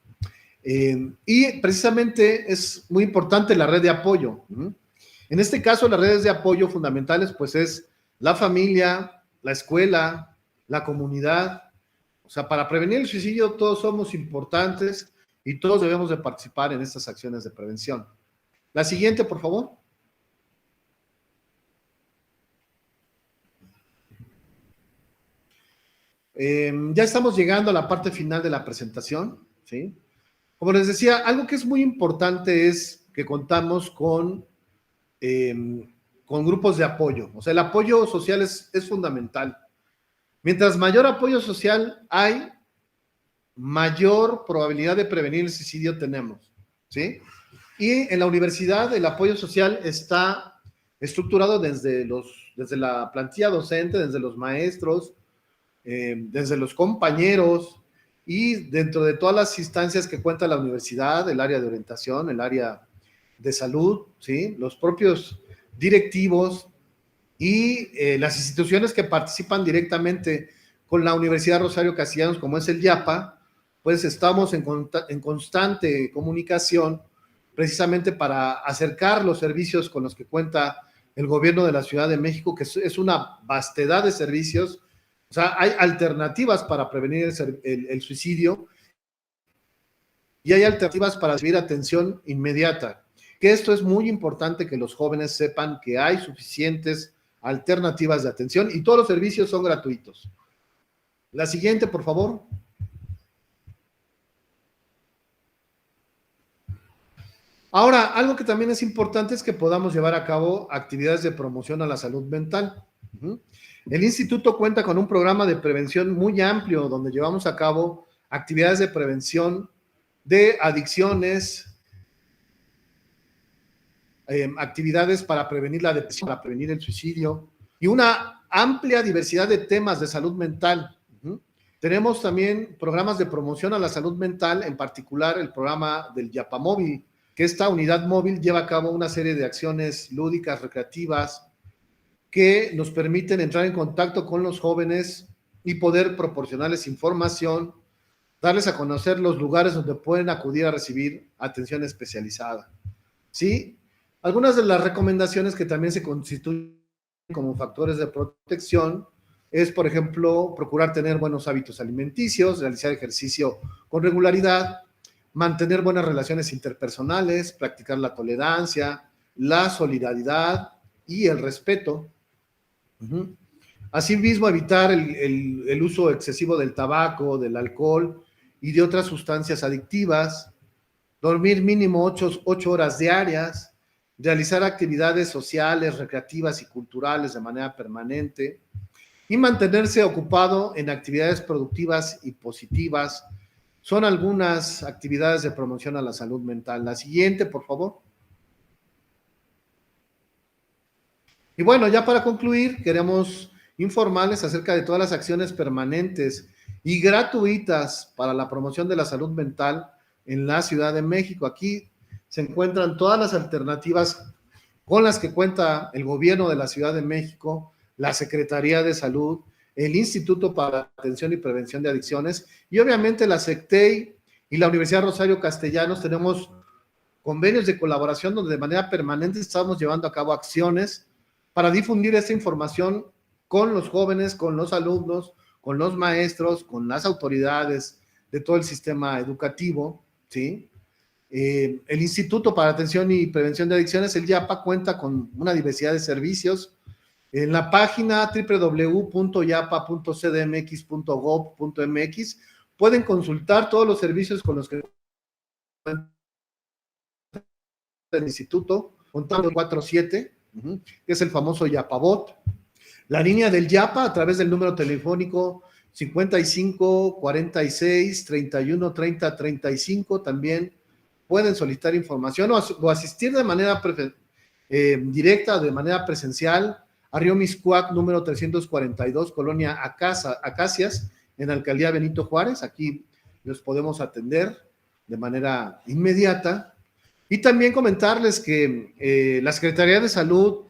Y precisamente es muy importante la red de apoyo. En este caso, las redes de apoyo fundamentales, pues es la familia, la escuela, la comunidad. O sea, para prevenir el suicidio todos somos importantes y todos debemos de participar en estas acciones de prevención. La siguiente, por favor. Ya estamos llegando a la parte final de la presentación, ¿sí? Como les decía, algo que es muy importante es que contamos con grupos de apoyo. O sea, el apoyo social es fundamental. Mientras mayor apoyo social hay, mayor probabilidad de prevenir el suicidio tenemos, ¿sí? Y en la universidad el apoyo social está estructurado desde la plantilla docente, desde los maestros, desde los compañeros y dentro de todas las instancias que cuenta la universidad, el área de orientación, el área de salud, ¿sí? Los propios directivos y las instituciones que participan directamente con la Universidad Rosario Castellanos, como es el IAPA, pues estamos en constante comunicación precisamente para acercar los servicios con los que cuenta el gobierno de la Ciudad de México, que es una vastedad de servicios. O sea, hay alternativas para prevenir el suicidio y hay alternativas para recibir atención inmediata. Que esto es muy importante que los jóvenes sepan que hay suficientes alternativas de atención y todos los servicios son gratuitos. La siguiente, por favor. Ahora, algo que también es importante es que podamos llevar a cabo actividades de promoción a la salud mental. El instituto cuenta con un programa de prevención muy amplio donde llevamos a cabo actividades de prevención de adicciones, actividades para prevenir la depresión, para prevenir el suicidio y una amplia diversidad de temas de salud mental. Tenemos también programas de promoción a la salud mental, en particular el programa del Yapa Móvil, que esta unidad móvil lleva a cabo una serie de acciones lúdicas, recreativas, que nos permiten entrar en contacto con los jóvenes y poder proporcionarles información, darles a conocer los lugares donde pueden acudir a recibir atención especializada. ¿Sí? Algunas de las recomendaciones que también se constituyen como factores de protección es, por ejemplo, procurar tener buenos hábitos alimenticios, realizar ejercicio con regularidad, mantener buenas relaciones interpersonales, practicar la tolerancia, la solidaridad y el respeto. Asimismo, evitar el uso excesivo del tabaco, del alcohol y de otras sustancias adictivas, dormir mínimo 8 horas diarias, realizar actividades sociales, recreativas y culturales de manera permanente y mantenerse ocupado en actividades productivas y positivas. Son algunas actividades de promoción a la salud mental. La siguiente, por favor. Y bueno, ya para concluir, queremos informarles acerca de todas las acciones permanentes y gratuitas para la promoción de la salud mental en la Ciudad de México. Aquí se encuentran todas las alternativas con las que cuenta el gobierno de la Ciudad de México, la Secretaría de Salud, el Instituto para la Atención y Prevención de Adicciones y obviamente la SECTEI y la Universidad Rosario Castellanos. Tenemos convenios de colaboración donde de manera permanente estamos llevando a cabo acciones para difundir esta información con los jóvenes, con los alumnos, con los maestros, con las autoridades de todo el sistema educativo, ¿sí? El Instituto para Atención y Prevención de Adicciones, el IAPA, cuenta con una diversidad de servicios. En la página www.yapa.cdmx.gov.mx pueden consultar todos los servicios con los que cuenta el instituto, contando 47, que es el famoso YAPABot. La línea del YAPA a través del número telefónico 55 46 31 30 35 también pueden solicitar información o asistir de manera directa, de manera presencial a Río Mixcoac número 342, Colonia Acacias, en Alcaldía Benito Juárez. Aquí los podemos atender de manera inmediata. Y también comentarles que la Secretaría de Salud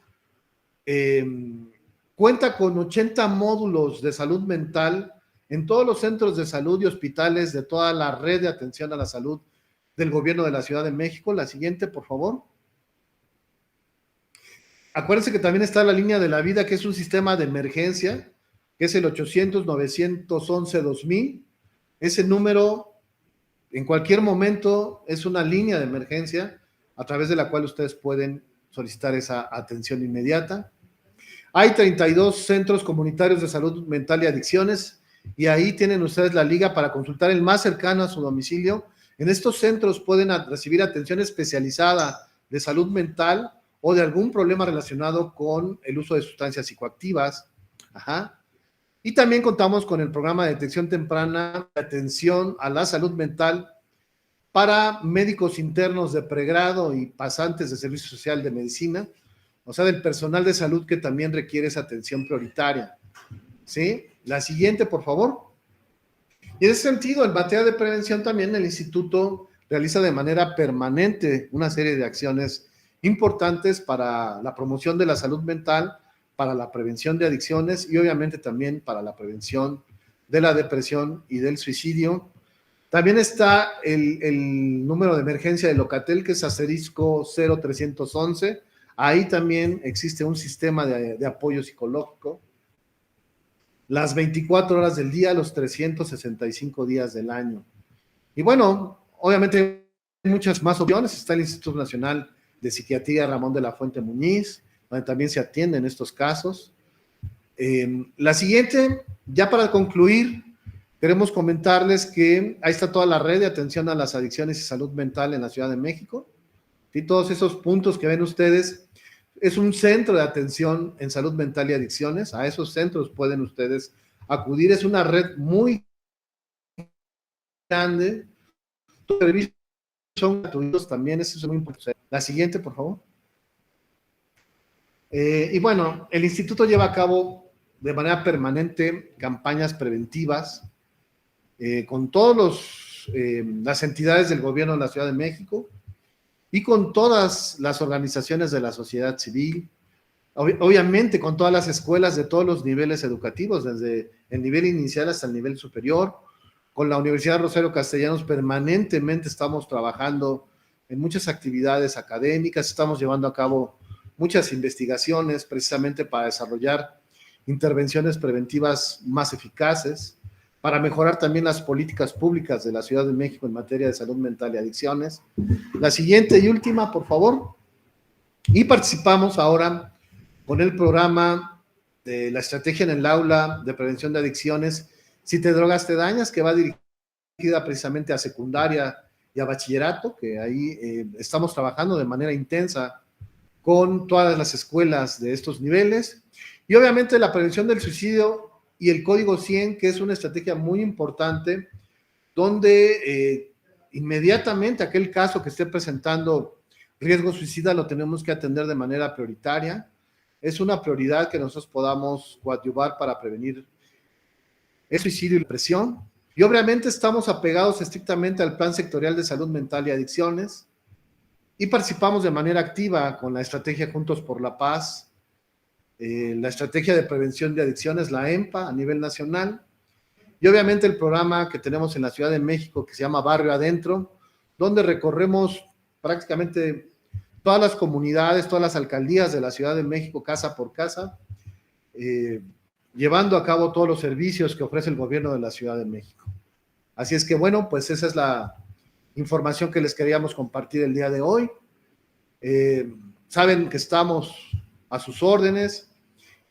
cuenta con 80 módulos de salud mental en todos los centros de salud y hospitales de toda la red de atención a la salud del gobierno de la Ciudad de México. La siguiente, por favor. Acuérdense que también está la línea de la vida, que es un sistema de emergencia, que es el 800-911-2000. Ese número en cualquier momento es una línea de emergencia a través de la cual ustedes pueden solicitar esa atención inmediata. Hay 32 centros comunitarios de salud mental y adicciones, y ahí tienen ustedes la liga para consultar el más cercano a su domicilio. En estos centros pueden recibir atención especializada de salud mental o de algún problema relacionado con el uso de sustancias psicoactivas. Ajá. Y también contamos con el programa de detección temprana de atención a la salud mental para médicos internos de pregrado y pasantes de servicio social de medicina, o sea, del personal de salud que también requiere esa atención prioritaria. ¿Sí? La siguiente, por favor. Y en ese sentido, en materia de prevención también el instituto realiza de manera permanente una serie de acciones importantes para la promoción de la salud mental, para la prevención de adicciones y obviamente también para la prevención de la depresión y del suicidio. También está el número de emergencia de Locatel, que es *0311. Ahí también existe un sistema de apoyo psicológico. Las 24 horas del día, los 365 días del año. Y bueno, obviamente hay muchas más opciones. Está el Instituto Nacional de Psiquiatría Ramón de la Fuente Muñiz, donde también se atienden estos casos. La siguiente, ya para concluir, queremos comentarles que ahí está toda la red de atención a las adicciones y salud mental en la Ciudad de México. Y todos esos puntos que ven ustedes es un centro de atención en salud mental y adicciones. A esos centros pueden ustedes acudir. Es una red muy grande. Los servicios son gratuitos también, eso es muy importante. La siguiente, por favor. Y bueno, el instituto lleva a cabo de manera permanente campañas preventivas con todas las entidades del gobierno de la Ciudad de México y con todas las organizaciones de la sociedad civil, obviamente con todas las escuelas de todos los niveles educativos, desde el nivel inicial hasta el nivel superior. Con la Universidad Rosario Castellanos permanentemente estamos trabajando en muchas actividades académicas, estamos llevando a cabo muchas investigaciones precisamente para desarrollar intervenciones preventivas más eficaces, para mejorar también las políticas públicas de la Ciudad de México en materia de salud mental y adicciones. La siguiente y última, por favor. Y participamos ahora con el programa de la estrategia en el aula de prevención de adicciones, Si te drogas te dañas, que va dirigida precisamente a secundaria y a bachillerato, que ahí estamos trabajando de manera intensa con todas las escuelas de estos niveles. Y obviamente la prevención del suicidio y el Código 100, que es una estrategia muy importante, donde inmediatamente aquel caso que esté presentando riesgo suicida lo tenemos que atender de manera prioritaria. Es una prioridad que nosotros podamos coadyuvar para prevenir el suicidio y la depresión. Y obviamente estamos apegados estrictamente al Plan Sectorial de Salud Mental y Adicciones y participamos de manera activa con la estrategia Juntos por la Paz, la estrategia de prevención de adicciones, la EMPA, a nivel nacional, y obviamente el programa que tenemos en la Ciudad de México que se llama Barrio Adentro, donde recorremos prácticamente todas las comunidades, todas las alcaldías de la Ciudad de México, casa por casa, llevando a cabo todos los servicios que ofrece el gobierno de la Ciudad de México. Así es que bueno, pues esa es la información que les queríamos compartir el día de hoy. Saben que estamos a sus órdenes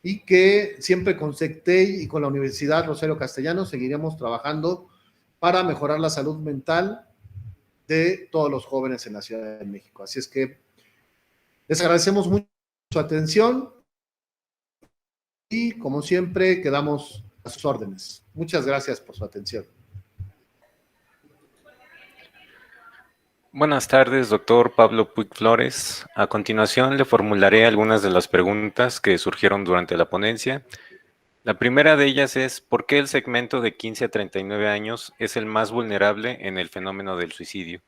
y que siempre con SECTEI y con la Universidad Rosario Castellanos seguiremos trabajando para mejorar la salud mental de todos los jóvenes en la Ciudad de México. Así es que les agradecemos mucho su atención y como siempre quedamos a sus órdenes. Muchas gracias por su atención. Buenas tardes, doctor Pablo Puig Flores. A continuación le formularé algunas de las preguntas que surgieron durante la ponencia. La primera de ellas es, ¿por qué el segmento de 15 a 39 años es el más vulnerable en el fenómeno del suicidio?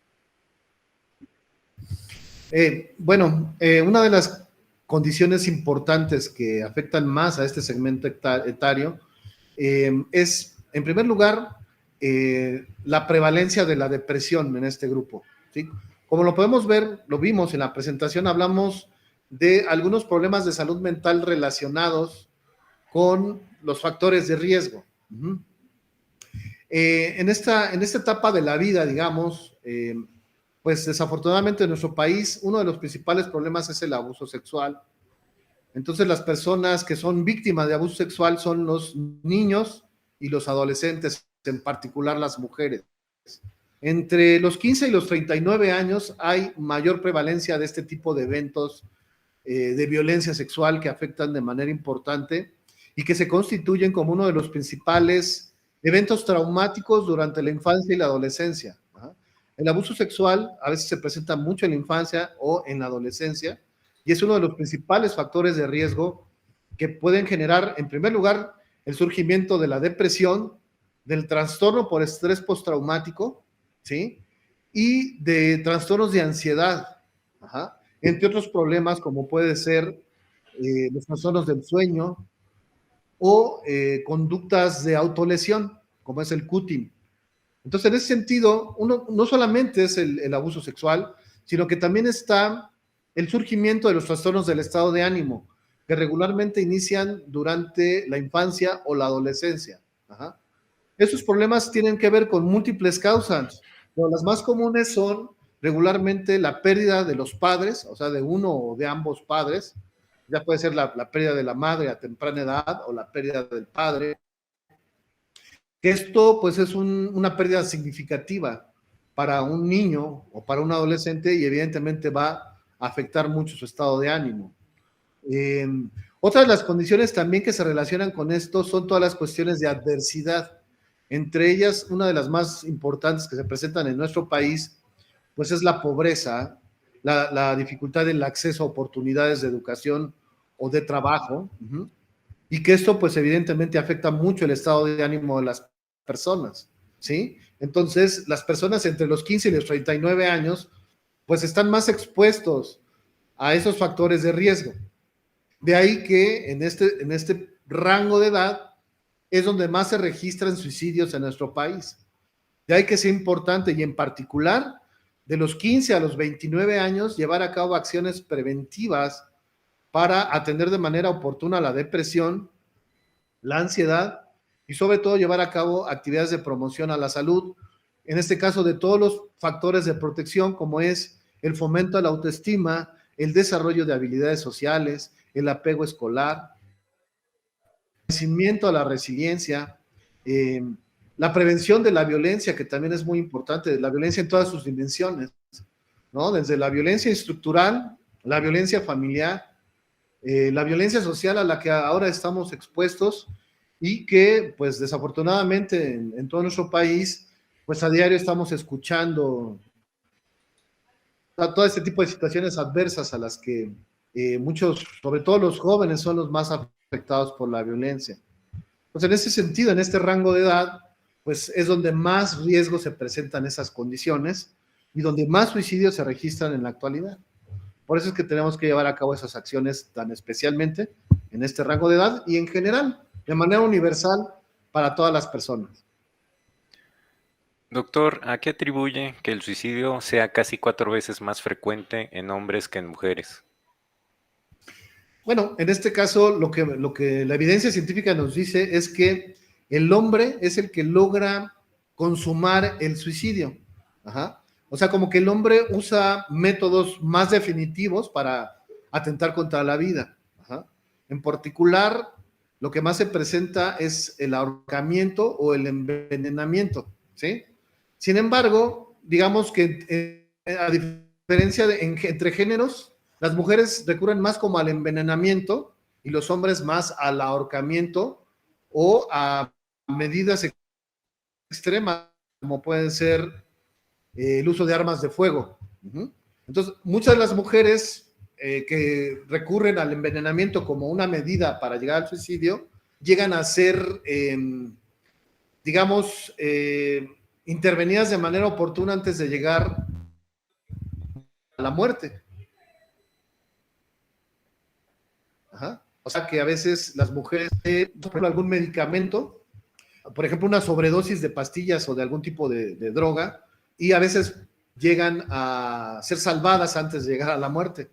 Una de las condiciones importantes que afectan más a este segmento etario es, en primer lugar, la prevalencia de la depresión en este grupo, ¿sí? Como lo podemos ver, lo vimos en la presentación, hablamos de algunos problemas de salud mental relacionados con los factores de riesgo. En esta etapa de la vida, digamos, pues desafortunadamente en nuestro país uno de los principales problemas es el abuso sexual. Entonces las personas que son víctimas de abuso sexual son los niños y los adolescentes, en particular las mujeres. Entre los 15 y los 39 años hay mayor prevalencia de este tipo de eventos de violencia sexual que afectan de manera importante y que se constituyen como uno de los principales eventos traumáticos durante la infancia y la adolescencia. El abuso sexual a veces se presenta mucho en la infancia o en la adolescencia y es uno de los principales factores de riesgo que pueden generar, en primer lugar, el surgimiento de la depresión, del trastorno por estrés postraumático, ¿sí? Y de trastornos de ansiedad, entre otros problemas como puede ser los trastornos del sueño o conductas de autolesión, como es el cutting. Entonces, en ese sentido, no solamente es el abuso sexual, sino que también está el surgimiento de los trastornos del estado de ánimo, que regularmente inician durante la infancia o la adolescencia. Esos problemas tienen que ver con múltiples causas, pero las más comunes son regularmente la pérdida de los padres, o sea, de uno o de ambos padres. Ya puede ser la pérdida de la madre a temprana edad o la pérdida del padre. Que esto pues es una pérdida significativa para un niño o para un adolescente y evidentemente va a afectar mucho su estado de ánimo. Otras de las condiciones también que se relacionan con esto son todas las cuestiones de adversidad. Entre ellas, una de las más importantes que se presentan en nuestro país, pues es la pobreza, la dificultad en el acceso a oportunidades de educación o de trabajo, y que esto pues evidentemente afecta mucho el estado de ánimo de las personas, ¿sí? Entonces, las personas entre los 15 y los 39 años, pues están más expuestos a esos factores de riesgo. De ahí que en este rango de edad es donde más se registran suicidios en nuestro país. De ahí que sea importante y en particular de los 15 a los 29 años llevar a cabo acciones preventivas para atender de manera oportuna la depresión, la ansiedad y sobre todo llevar a cabo actividades de promoción a la salud, en este caso de todos los factores de protección como es el fomento a la autoestima, el desarrollo de habilidades sociales, el apego escolar, el crecimiento a la resiliencia, la prevención de la violencia, que también es muy importante, la violencia en todas sus dimensiones, ¿no? Desde la violencia estructural, la violencia familiar, la violencia social a la que ahora estamos expuestos y que, pues desafortunadamente en todo nuestro país, pues a diario estamos escuchando a todo este tipo de situaciones adversas a las que muchos, sobre todo los jóvenes, son los más afectados por la violencia. Pues en ese sentido, en este rango de edad, pues es donde más riesgo se presentan esas condiciones y donde más suicidios se registran en la actualidad. Por eso es que tenemos que llevar a cabo esas acciones tan especialmente en este rango de edad y en general, de manera universal para todas las personas. Doctor, ¿a qué atribuye que el suicidio sea casi 4 veces más frecuente en hombres que en mujeres? Bueno, en este caso lo que la evidencia científica nos dice es que el hombre es el que logra consumar el suicidio. O sea, como que el hombre usa métodos más definitivos para atentar contra la vida. En particular, lo que más se presenta es el ahorcamiento o el envenenamiento, ¿sí? Sin embargo, digamos que a diferencia entre géneros, las mujeres recurren más como al envenenamiento y los hombres más al ahorcamiento o a medidas extremas, como pueden ser el uso de armas de fuego. Entonces, muchas de las mujeres que recurren al envenenamiento como una medida para llegar al suicidio, llegan a ser, digamos, intervenidas de manera oportuna antes de llegar a la muerte. O sea que a veces las mujeres toman algún medicamento, por ejemplo, una sobredosis de pastillas o de algún tipo de droga, y a veces llegan a ser salvadas antes de llegar a la muerte,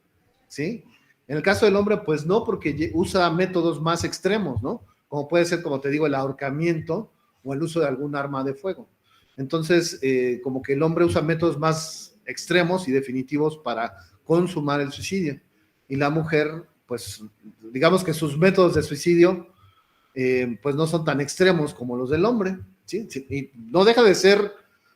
¿sí? En el caso del hombre, pues no, porque usa métodos más extremos, ¿no? Como puede ser, como te digo, el ahorcamiento o el uso de algún arma de fuego. Entonces, como que el hombre usa métodos más extremos y definitivos para consumar el suicidio. Y la mujer, pues, digamos que sus métodos de suicidio, pues no son tan extremos como los del hombre, ¿sí? Y no deja de ser,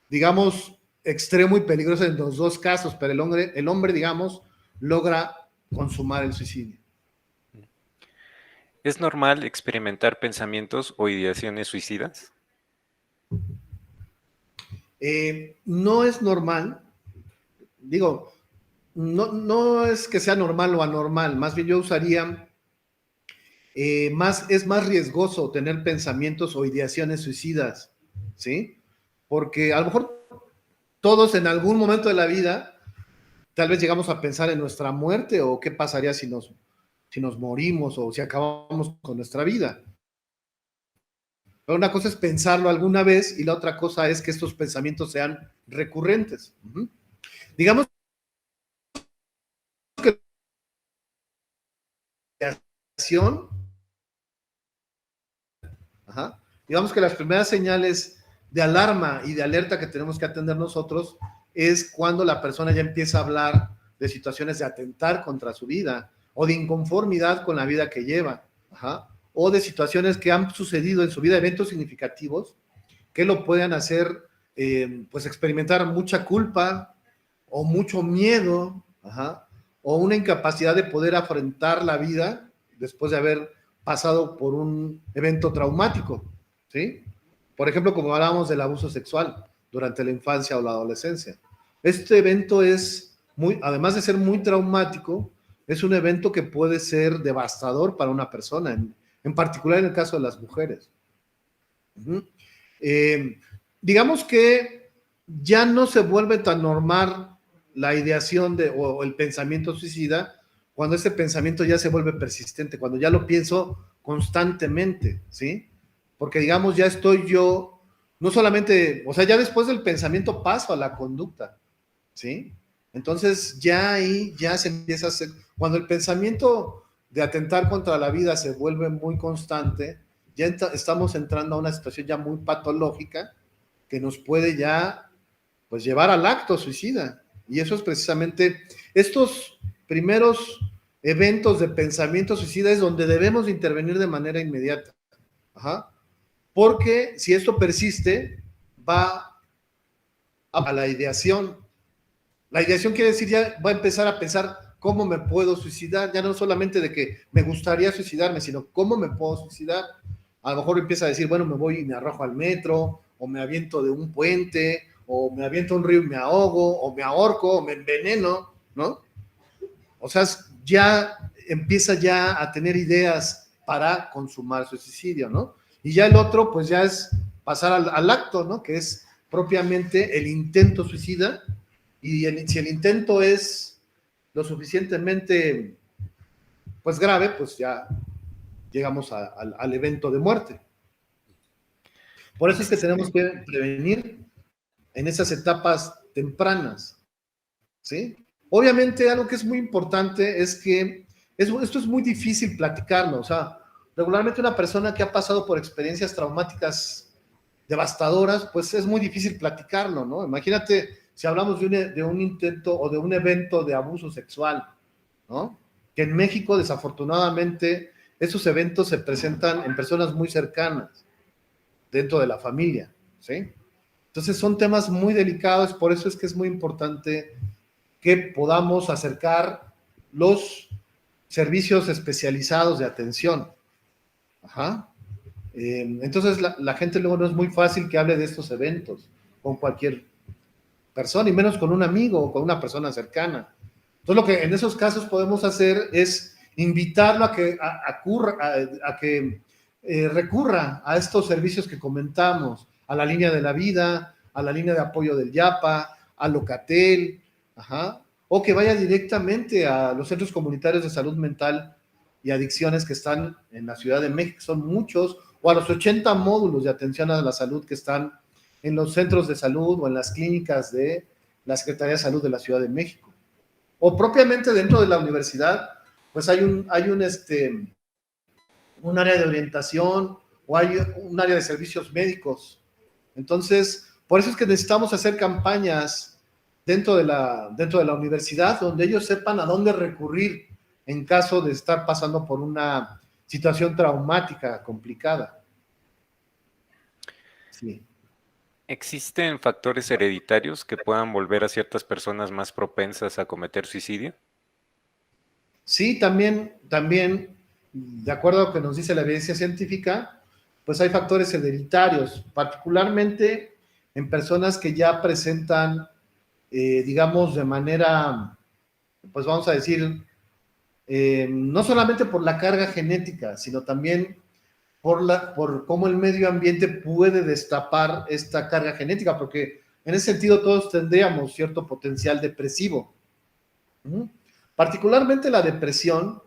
digamos, extremo y peligroso en los dos casos, pero el hombre, digamos, logra consumar el suicidio. ¿Es normal experimentar pensamientos o ideaciones suicidas? No es normal, digo, no es que sea normal o anormal, más bien yo usaría, es más riesgoso tener pensamientos o ideaciones suicidas, ¿sí? Porque a lo mejor todos en algún momento de la vida tal vez llegamos a pensar en nuestra muerte o qué pasaría si nos morimos o si acabamos con nuestra vida. Pero una cosa es pensarlo alguna vez y la otra cosa es que estos pensamientos sean recurrentes. Digamos que la ideación, digamos que las primeras señales de alarma y de alerta que tenemos que atender nosotros es cuando la persona ya empieza a hablar de situaciones de atentar contra su vida o de inconformidad con la vida que lleva, o de situaciones que han sucedido en su vida, eventos significativos que lo puedan hacer pues experimentar mucha culpa o mucho miedo, o una incapacidad de poder afrontar la vida después de haber pasado por un evento traumático, ¿sí? Por ejemplo, como hablábamos del abuso sexual durante la infancia o la adolescencia. Este evento es además de ser muy traumático, es un evento que puede ser devastador para una persona, en particular en el caso de las mujeres. Digamos que ya no se vuelve tan normal la ideación o el pensamiento suicida cuando ese pensamiento ya se vuelve persistente, cuando ya lo pienso constantemente, ¿sí? Porque digamos, ya estoy yo, no solamente, o sea, ya después del pensamiento paso a la conducta, ¿sí? Entonces ya ahí ya se empieza a hacer, cuando el pensamiento de atentar contra la vida se vuelve muy constante, ya estamos entrando a una situación ya muy patológica que nos puede ya, pues, llevar al acto suicida. Y eso es precisamente estos primeros eventos de pensamiento suicida es donde debemos intervenir de manera inmediata. Porque si esto persiste, va a la ideación. La ideación quiere decir ya va a empezar a pensar cómo me puedo suicidar, ya no solamente de que me gustaría suicidarme, sino cómo me puedo suicidar. A lo mejor empieza a decir, bueno, me voy y me arrojo al metro, o me aviento de un puente, o me aviento a un río y me ahogo, o me ahorco, o me enveneno, ¿no? O sea, ya empieza ya a tener ideas para consumar su suicidio, ¿no? Y ya el otro, pues ya es pasar al acto, ¿no? Que es propiamente el intento suicida, y si el intento es lo suficientemente, pues, grave, pues ya llegamos al evento de muerte. Por eso es que tenemos que prevenir en esas etapas tempranas, ¿sí? Obviamente, algo que es muy importante es que esto es muy difícil platicarlo. O sea, regularmente una persona que ha pasado por experiencias traumáticas devastadoras, pues es muy difícil platicarlo, ¿no? Imagínate si hablamos de un intento o de un evento de abuso sexual, ¿no? Que en México, desafortunadamente, esos eventos se presentan en personas muy cercanas, dentro de la familia, ¿sí? Entonces son temas muy delicados, por eso es que es muy importante que podamos acercar los servicios especializados de atención. Entonces la gente luego no es muy fácil que hable de estos eventos con cualquier persona, y menos con un amigo o con una persona cercana. Entonces lo que en esos casos podemos hacer es invitarlo a que recurra a estos servicios que comentamos, a la línea de la vida, a la línea de apoyo del YAPA, a Locatel, o que vaya directamente a los centros comunitarios de salud mental y adicciones que están en la Ciudad de México, son muchos, o a los 80 módulos de atención a la salud que están en los centros de salud o en las clínicas de la Secretaría de Salud de la Ciudad de México. O propiamente dentro de la universidad, pues hay un área de orientación o hay un área de servicios médicos. Entonces, por eso es que necesitamos hacer campañas dentro de la universidad, donde ellos sepan a dónde recurrir en caso de estar pasando por una situación traumática, complicada. Sí. ¿Existen factores hereditarios que puedan volver a ciertas personas más propensas a cometer suicidio? Sí, también, de acuerdo a lo que nos dice la evidencia científica, pues hay factores hereditarios, particularmente en personas que ya presentan, digamos, de manera, pues vamos a decir, no solamente por la carga genética, sino también por cómo el medio ambiente puede destapar esta carga genética, porque en ese sentido todos tendríamos cierto potencial depresivo. Particularmente la depresión,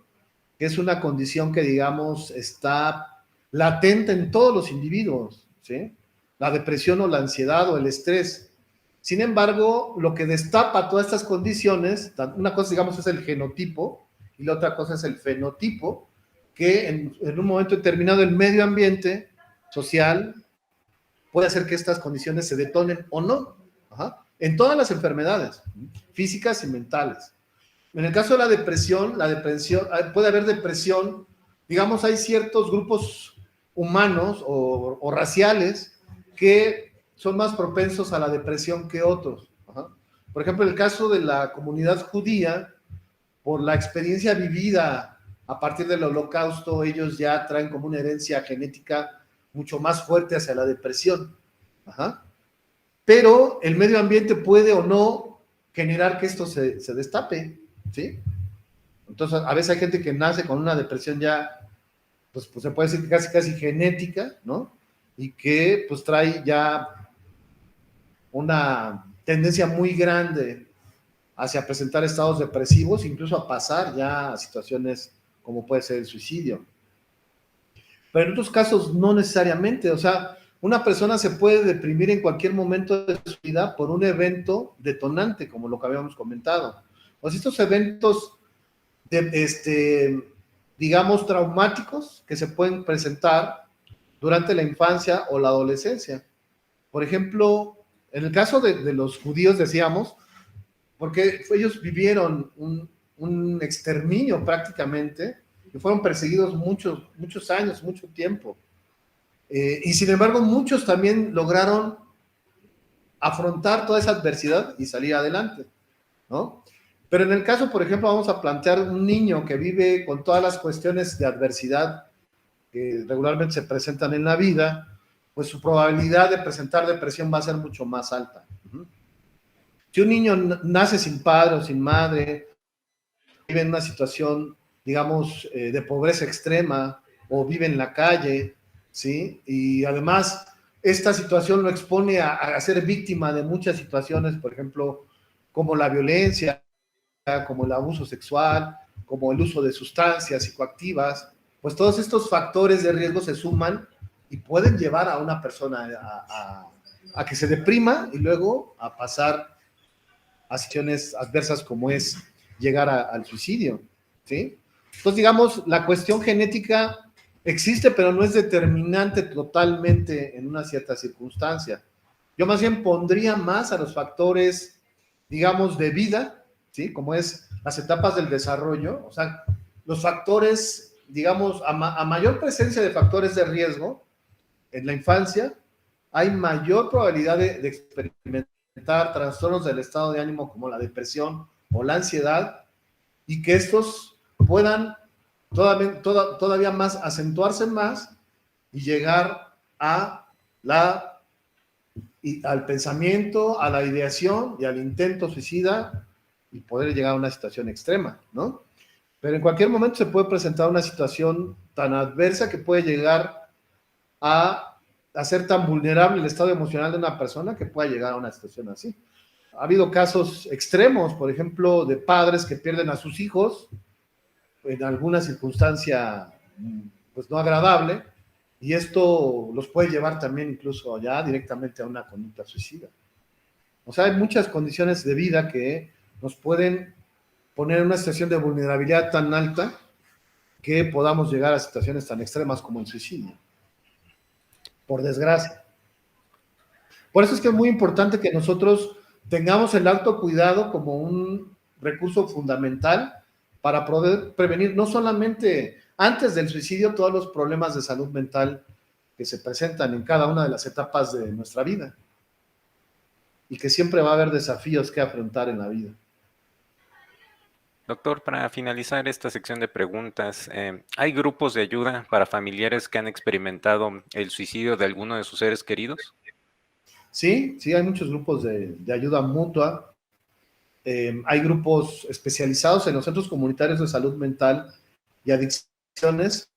que es una condición que, digamos, está latente en todos los individuos, ¿sí? La depresión o la ansiedad o el estrés. Sin embargo, lo que destapa todas estas condiciones, una cosa, digamos, es el genotipo y la otra cosa es el fenotipo, que en un momento determinado el medio ambiente social puede hacer que estas condiciones se detonen o no. Ajá. En todas las enfermedades, físicas y mentales. En el caso de la depresión, puede haber depresión, digamos, hay ciertos grupos humanos o raciales que son más propensos a la depresión que otros. Ajá. Por ejemplo, en el caso de la comunidad judía, por la experiencia vivida a partir del Holocausto, ellos ya traen como una herencia genética mucho más fuerte hacia la depresión. Ajá. Pero el medio ambiente puede o no generar que esto se destape, ¿sí? Entonces, a veces hay gente que nace con una depresión ya, pues se puede decir casi genética, ¿no? Y que pues trae ya una tendencia muy grande hacia presentar estados depresivos, incluso a pasar ya a situaciones como puede ser el suicidio. Pero en otros casos no necesariamente, o sea, una persona se puede deprimir en cualquier momento de su vida por un evento detonante, como lo que habíamos comentado. O sea, estos eventos, digamos, traumáticos que se pueden presentar durante la infancia o la adolescencia. Por ejemplo, en el caso de los judíos, decíamos, porque ellos vivieron un exterminio prácticamente, y fueron perseguidos muchos años, mucho tiempo. Y sin embargo, muchos también lograron afrontar toda esa adversidad y salir adelante, ¿no? Pero en el caso, por ejemplo, vamos a plantear un niño que vive con todas las cuestiones de adversidad que regularmente se presentan en la vida, pues su probabilidad de presentar depresión va a ser mucho más alta. Si un niño nace sin padre o sin madre, vive en una situación, digamos, de pobreza extrema o vive en la calle, ¿sí? Y además esta situación lo expone a ser víctima de muchas situaciones, por ejemplo, como la violencia, como el abuso sexual, como el uso de sustancias psicoactivas, pues todos estos factores de riesgo se suman y pueden llevar a una persona a que se deprima y luego a pasar a situaciones adversas como es llegar al suicidio, ¿sí? Entonces, digamos, la cuestión genética existe, pero no es determinante totalmente en una cierta circunstancia. Yo más bien pondría más a los factores, digamos, de vida, ¿sí? Como es las etapas del desarrollo, o sea, los factores, digamos, a mayor presencia de factores de riesgo en la infancia, hay mayor probabilidad de experimentar trastornos del estado de ánimo como la depresión o la ansiedad, y que estos puedan todavía más acentuarse más y llegar al pensamiento, a la ideación y al intento suicida y poder llegar a una situación extrema, ¿no? Pero en cualquier momento se puede presentar una situación tan adversa que puede llegar a ser tan vulnerable el estado emocional de una persona que pueda llegar a una situación así. Ha habido casos extremos, por ejemplo, de padres que pierden a sus hijos en alguna circunstancia pues no agradable, y esto los puede llevar también incluso ya directamente a una conducta suicida. O sea, hay muchas condiciones de vida que nos pueden poner en una situación de vulnerabilidad tan alta que podamos llegar a situaciones tan extremas como el suicidio. por desgracia. Por eso es que es muy importante que nosotros tengamos el autocuidado como un recurso fundamental para poder prevenir no solamente antes del suicidio todos los problemas de salud mental que se presentan en cada una de las etapas de nuestra vida y que siempre va a haber desafíos que afrontar en la vida. Doctor, para finalizar esta sección de preguntas, ¿hay grupos de ayuda para familiares que han experimentado el suicidio de alguno de sus seres queridos? Sí, hay muchos grupos de ayuda mutua. Hay grupos especializados en los centros comunitarios de salud mental y adicciones.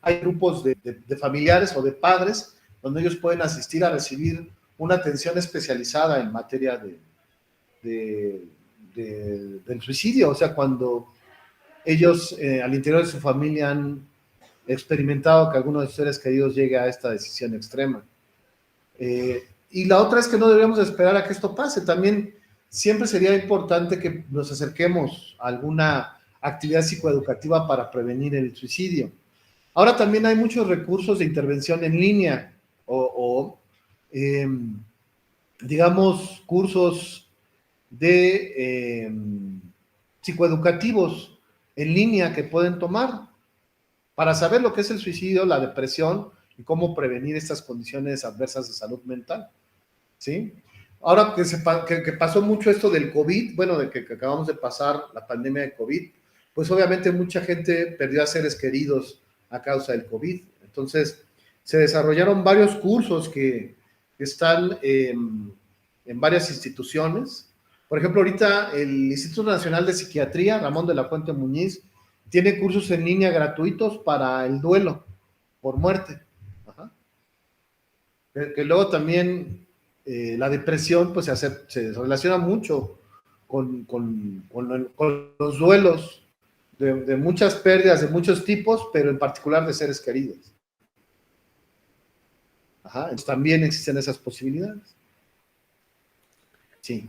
Hay grupos de familiares o de padres donde ellos pueden asistir a recibir una atención especializada en materia del suicidio. O sea, cuando ellos al interior de su familia han experimentado que alguno de sus seres queridos llegue a esta decisión extrema. Y la otra es que no deberíamos esperar a que esto pase. También siempre sería importante que nos acerquemos a alguna actividad psicoeducativa para prevenir el suicidio. Ahora también hay muchos recursos de intervención en línea digamos, cursos de psicoeducativos en línea que pueden tomar para saber lo que es el suicidio, la depresión y cómo prevenir estas condiciones adversas de salud mental, ¿sí? Ahora que pasó mucho esto del COVID, bueno, de que acabamos de pasar la pandemia de COVID, pues obviamente mucha gente perdió a seres queridos a causa del COVID. Entonces, se desarrollaron varios cursos que están en varias instituciones. Por ejemplo, ahorita el Instituto Nacional de Psiquiatría, Ramón de la Fuente Muñiz, tiene cursos en línea gratuitos para el duelo por muerte. Ajá. Que luego también la depresión pues se relaciona mucho con los duelos de muchas pérdidas de muchos tipos, pero en particular de seres queridos. Ajá. Entonces, también existen esas posibilidades. Sí.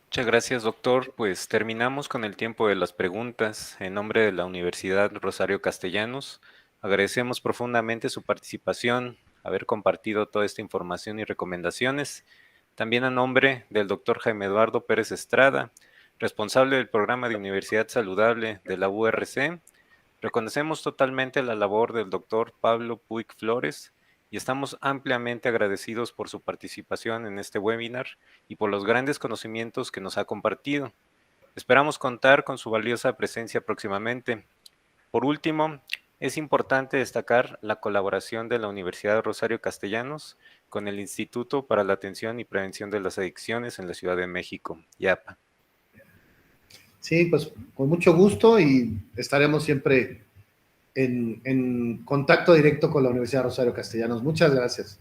Muchas gracias, doctor. Pues terminamos con el tiempo de las preguntas. En nombre de la Universidad Rosario Castellanos, agradecemos profundamente su participación, haber compartido toda esta información y recomendaciones. También a nombre del doctor Jaime Eduardo Pérez Estrada, responsable del programa de Universidad Saludable de la URC, reconocemos totalmente la labor del doctor Pablo Puig Flores y estamos ampliamente agradecidos por su participación en este webinar y por los grandes conocimientos que nos ha compartido. Esperamos contar con su valiosa presencia próximamente. Por último, es importante destacar la colaboración de la Universidad Rosario Castellanos con el Instituto para la Atención y Prevención de las Adicciones en la Ciudad de México, IAPA. Sí, pues con mucho gusto y estaremos siempre en contacto directo con la Universidad Rosario Castellanos. Muchas gracias.